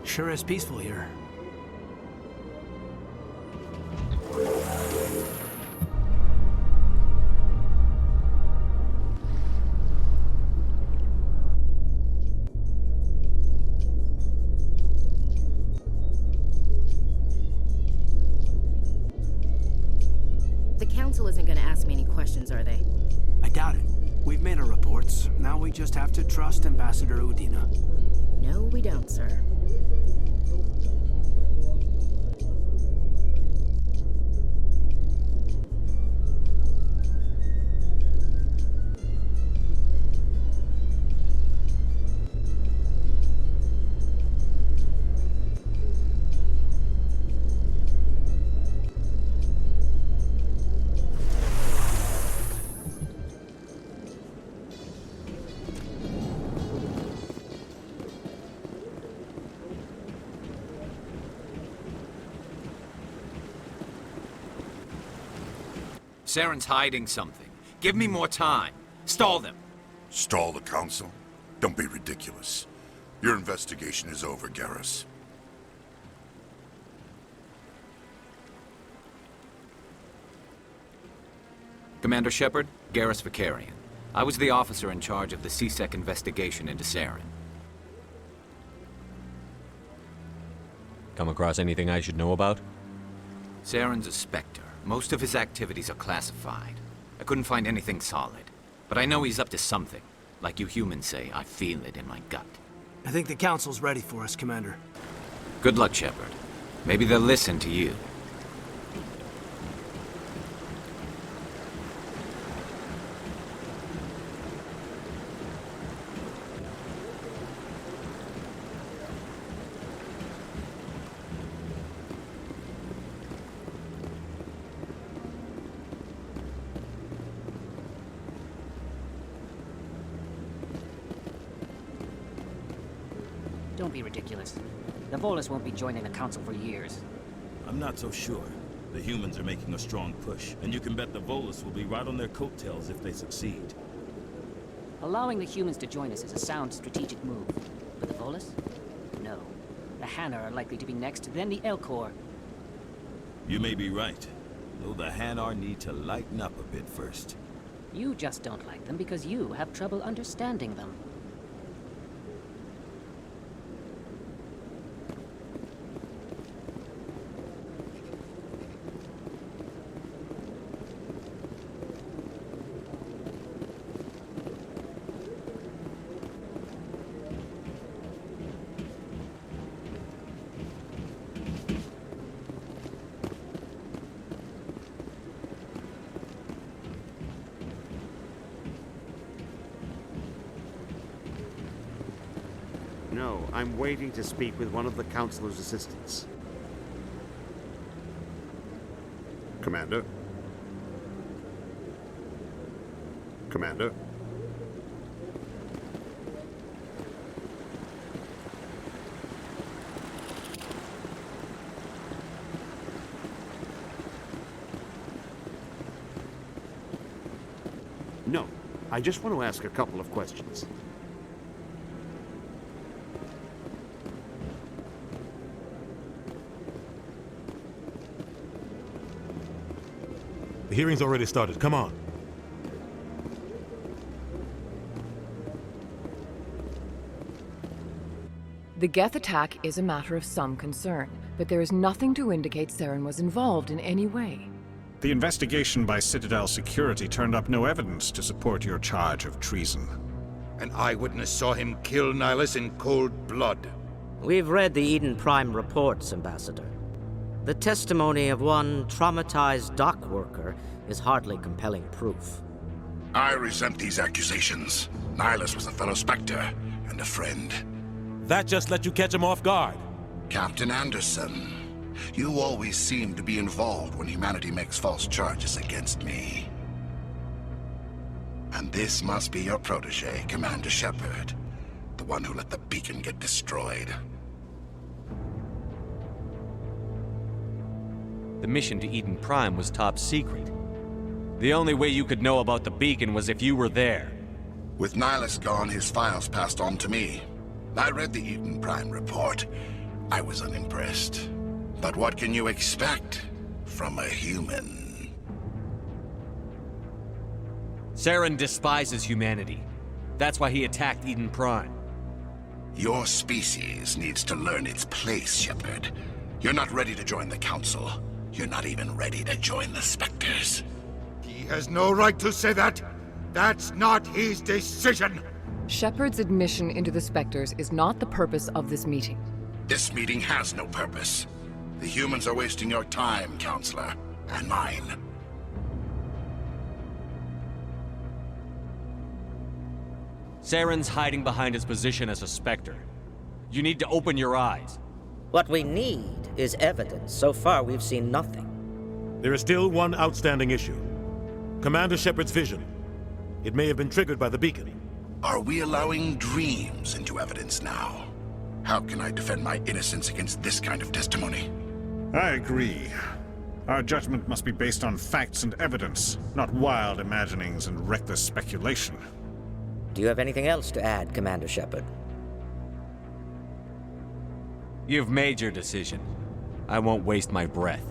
Sure is peaceful here. The council isn't gonna ask me any questions, are they? I doubt it. We've made our reports. Now we just have to trust Ambassador Udina. No, we don't, sir. Saren's hiding something. Give me more time. Stall them. Stall the council? Don't be ridiculous. Your investigation is over, Garrus. Commander Shepard, Garrus Vicarian. I was the officer in charge of the C-Sec investigation into Saren. Come across anything I should know about? Saren's a Spectre. Most of his activities are classified. I couldn't find anything solid. But I know he's up to something. Like you humans say, I feel it in my gut. I think the council's ready for us, Commander. Good luck, Shepard. Maybe they'll listen to you. Don't be ridiculous. The Volus won't be joining the Council for years. I'm not so sure. The humans are making a strong push, and you can bet the Volus will be right on their coattails if they succeed. Allowing the humans to join us is a sound strategic move. But the Volus? No. The Hanar are likely to be next, then the Elcor. You may be right, though the Hanar need to lighten up a bit first. You just don't like them because you have trouble understanding them. I'm waiting to speak with one of the Councilor's assistants. Commander? Commander? No, I just want to ask a couple of questions. The hearing's already started. Come on. The Geth attack is a matter of some concern, but there is nothing to indicate Saren was involved in any way. The investigation by Citadel Security turned up no evidence to support your charge of treason. An eyewitness saw him kill Nihilus in cold blood. We've read the Eden Prime reports, Ambassador. The testimony of one traumatized dock worker is hardly compelling proof. I resent these accusations. Nihilus was a fellow Spectre and a friend. That just let you catch him off guard. Captain Anderson, you always seem to be involved when humanity makes false charges against me. And this must be your protege, Commander Shepard. The one who let the beacon get destroyed. The mission to Eden Prime was top secret. The only way you could know about the beacon was if you were there. With Nihilus gone, his files passed on to me. I read the Eden Prime report. I was unimpressed. But what can you expect from a human? Saren despises humanity. That's why he attacked Eden Prime. Your species needs to learn its place, Shepard. You're not ready to join the Council. You're not even ready to join the Spectres. He has no right to say that. That's not his decision. Shepard's admission into the Spectres is not the purpose of this meeting. This meeting has no purpose. The humans are wasting your time, Counselor, and mine. Saren's hiding behind his position as a Spectre. You need to open your eyes. What we need is evidence. So far, we've seen nothing. There is still one outstanding issue. Commander Shepard's vision. It may have been triggered by the beacon. Are we allowing dreams into evidence now? How can I defend my innocence against this kind of testimony? I agree. Our judgment must be based on facts and evidence, not wild imaginings and reckless speculation. Do you have anything else to add, Commander Shepard? You've made your decision. I won't waste my breath.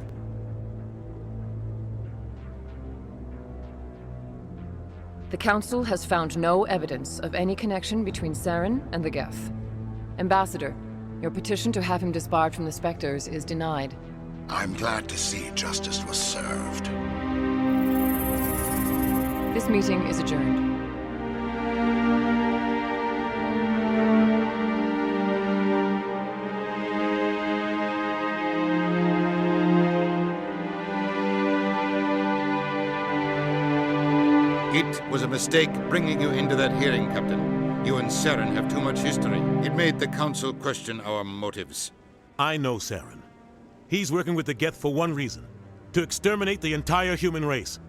The Council has found no evidence of any connection between Saren and the Geth. Ambassador, your petition to have him disbarred from the Spectres is denied. I'm glad to see justice was served. This meeting is adjourned. It was a mistake bringing you into that hearing, Captain. You and Saren have too much history. It made the Council question our motives. I know Saren. He's working with the Geth for one reason. To exterminate the entire human race.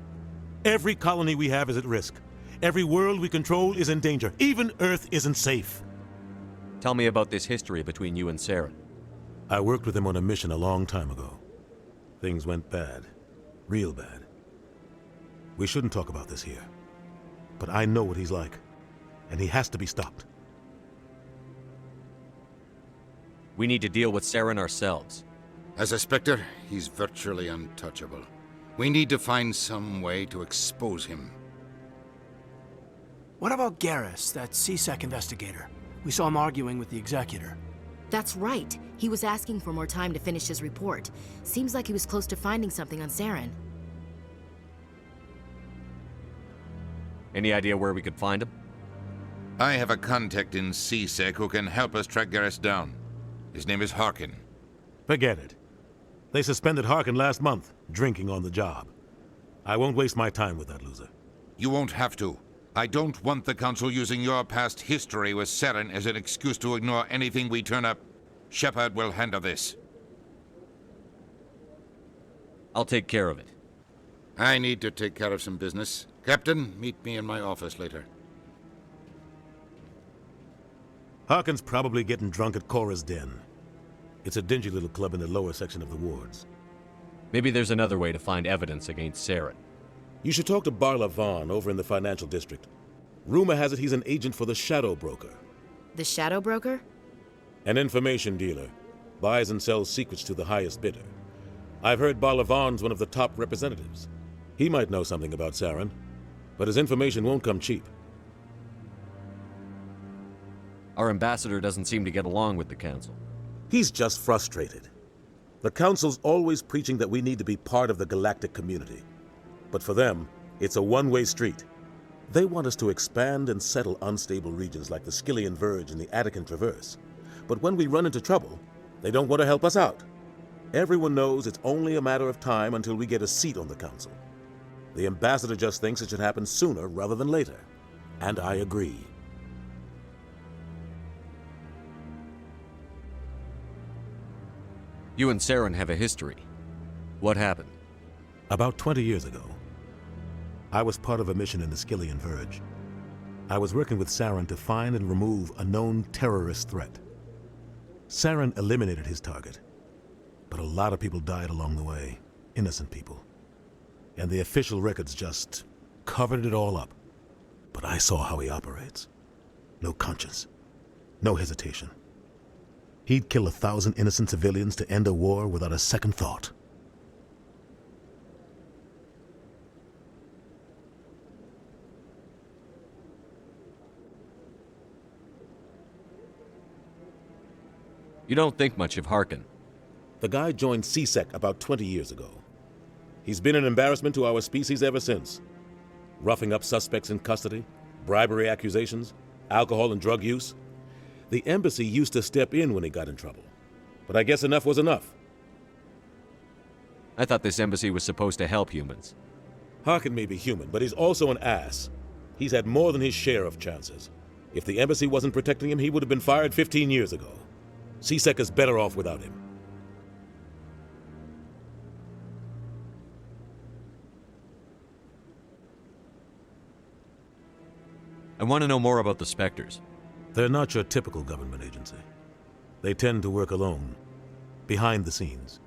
Every colony we have is at risk. Every world we control is in danger. Even Earth isn't safe. Tell me about this history between you and Saren. I worked with him on a mission a long time ago. Things went bad. Real bad. We shouldn't talk about this here. But I know what he's like. And he has to be stopped. We need to deal with Saren ourselves. As a Spectre, he's virtually untouchable. We need to find some way to expose him. What about Garrus, that CSEC investigator? We saw him arguing with the Executor. That's right. He was asking for more time to finish his report. Seems like he was close to finding something on Saren. Any idea where we could find him? I have a contact in CSEC who can help us track Garrus down. His name is Harkin. Forget it. They suspended Harkin last month, drinking on the job. I won't waste my time with that loser. You won't have to. I don't want the Council using your past history with Saren as an excuse to ignore anything we turn up. Shepard will handle this. I'll take care of it. I need to take care of some business. Captain, meet me in my office later. Harkin's probably getting drunk at Cora's Den. It's a dingy little club in the lower section of the wards. Maybe there's another way to find evidence against Saren. You should talk to Barla Vaughn over in the financial district. Rumor has it he's an agent for the Shadow Broker. The Shadow Broker? An information dealer. Buys and sells secrets to the highest bidder. I've heard Barla Vaughn's one of the top representatives. He might know something about Saren, but his information won't come cheap. Our ambassador doesn't seem to get along with the Council. He's just frustrated. The Council's always preaching that we need to be part of the galactic community. But for them, it's a one-way street. They want us to expand and settle unstable regions like the Skillian Verge and the Attican Traverse. But when we run into trouble, they don't want to help us out. Everyone knows it's only a matter of time until we get a seat on the Council. The ambassador just thinks it should happen sooner rather than later. And I agree. You and Saren have a history. What happened? About 20 years ago, I was part of a mission in the Skillian Verge. I was working with Saren to find and remove a known terrorist threat. Saren eliminated his target, but a lot of people died along the way, innocent people. And the official records just covered it all up. But I saw how he operates. No conscience, no hesitation. He'd kill 1,000 innocent civilians to end a war without a second thought. You don't think much of Harkin. The guy joined CSEC about 20 years ago. He's been an embarrassment to our species ever since. Roughing up suspects in custody, bribery accusations, alcohol and drug use. The embassy used to step in when he got in trouble. But I guess enough was enough. I thought this embassy was supposed to help humans. Harkin may be human, but he's also an ass. He's had more than his share of chances. If the embassy wasn't protecting him, he would have been fired 15 years ago. CSEC is better off without him. I want to know more about the Spectres. They're not your typical government agency. They tend to work alone, behind the scenes.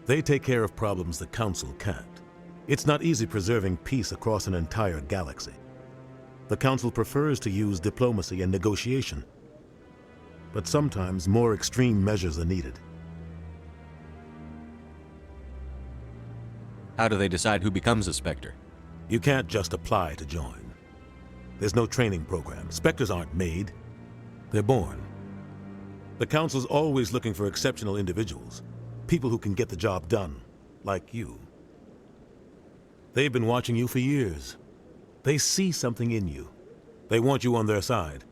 They take care of problems the Council can't. It's not easy preserving peace across an entire galaxy. The Council prefers to use diplomacy and negotiation. But sometimes more extreme measures are needed. How do they decide who becomes a Spectre? You can't just apply to join. There's no training program. Spectres aren't made. They're born. The Council's always looking for exceptional individuals. People who can get the job done. Like you. They've been watching you for years. They see something in you. They want you on their side.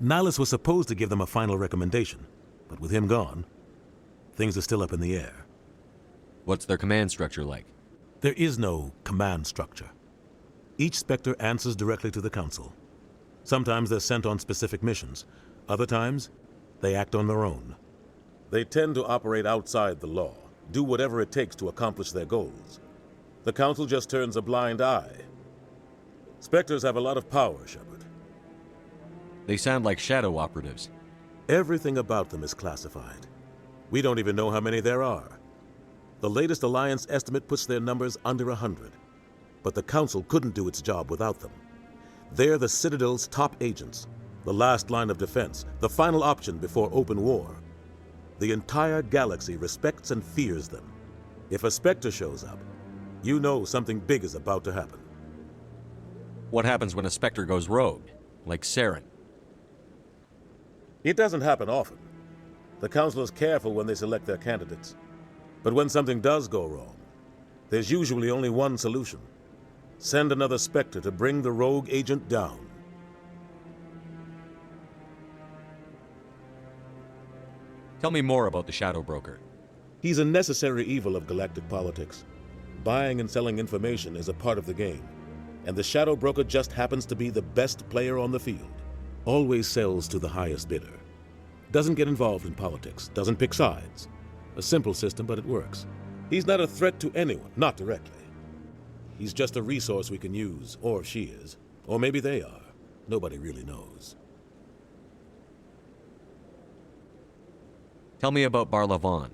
Nihilus was supposed to give them a final recommendation, but with him gone, things are still up in the air. What's their command structure like? There is no command structure. Each Spectre answers directly to the Council. Sometimes they're sent on specific missions. Other times, they act on their own. They tend to operate outside the law, do whatever it takes to accomplish their goals. The Council just turns a blind eye. Spectres have a lot of power, Shepard. They sound like shadow operatives. Everything about them is classified. We don't even know how many there are. The latest Alliance estimate puts their numbers under 100. But the Council couldn't do its job without them. They're the Citadel's top agents, the last line of defense, the final option before open war. The entire galaxy respects and fears them. If a Spectre shows up, you know something big is about to happen. What happens when a Spectre goes rogue, like Saren? It doesn't happen often. The Council is careful when they select their candidates. But when something does go wrong, there's usually only one solution. Send another Spectre to bring the rogue agent down. Tell me more about the Shadow Broker. He's a necessary evil of galactic politics. Buying and selling information is a part of the game. and the shadow broker just happens to be the best player on the field. Always sells to the highest bidder. Doesn't get involved in politics, doesn't pick sides. A simple system, but it works. He's not a threat to anyone, not directly. He's just a resource we can use, or she is. Or maybe they are. Nobody really knows. Tell me about Barlavon.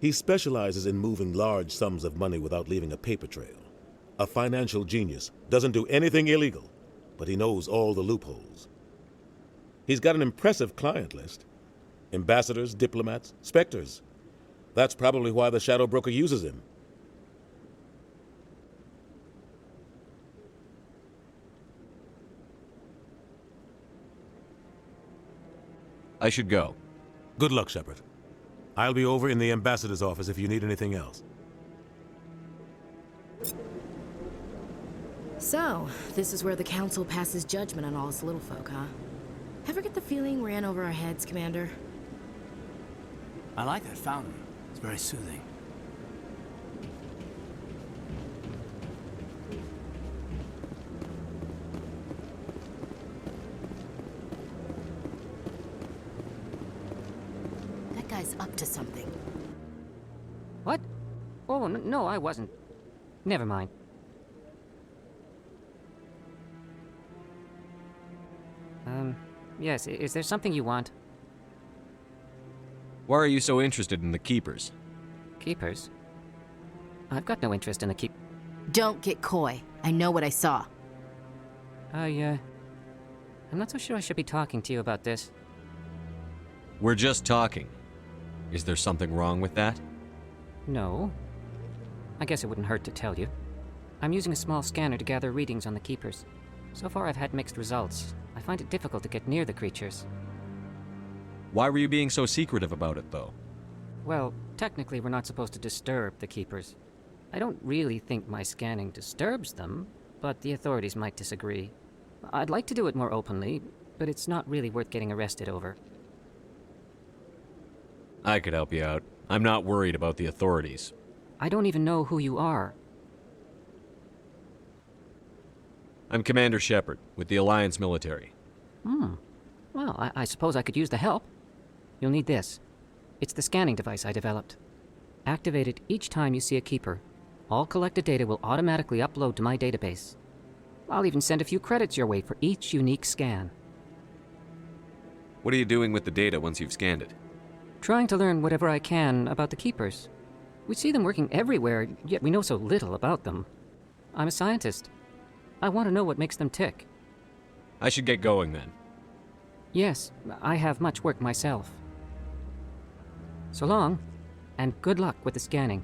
He specializes in moving large sums of money without leaving a paper trail. A financial genius, doesn't do anything illegal, but he knows all the loopholes. He's got an impressive client list. Ambassadors, diplomats, specters. That's probably why the shadow broker uses him. I should go. Good luck, Shepard. I'll be over in the ambassador's office if you need anything else. So, this is where the Council passes judgment on all us little folk, huh? Ever get the feeling we're in over our heads, Commander? I like that fountain. It's very soothing. That guy's up to something. What? Oh, no, I wasn't. Never mind. Yes, is there something you want? Why are you so interested in the Keepers? Keepers? I've got no interest in the Don't get coy. I know what I saw. I'm not so sure I should be talking to you about this. We're just talking. Is there something wrong with that? No. I guess it wouldn't hurt to tell you. I'm using a small scanner to gather readings on the Keepers. So far I've had mixed results. I find it difficult to get near the creatures. Why were you being so secretive about it, though? Well, technically we're not supposed to disturb the Keepers. I don't really think my scanning disturbs them, but the authorities might disagree. I'd like to do it more openly, but it's not really worth getting arrested over. I could help you out. I'm not worried about the authorities. I don't even know who you are. I'm Commander Shepard, with the Alliance military. Well, I suppose I could use the help. You'll need this. It's the scanning device I developed. Activate it each time you see a Keeper. All collected data will automatically upload to my database. I'll even send a few credits your way for each unique scan. What are you doing with the data once you've scanned it? Trying to learn whatever I can about the Keepers. We see them working everywhere, yet we know so little about them. I'm a scientist. I want to know what makes them tick. I should get going then. Yes, I have much work myself. So long, and good luck with the scanning.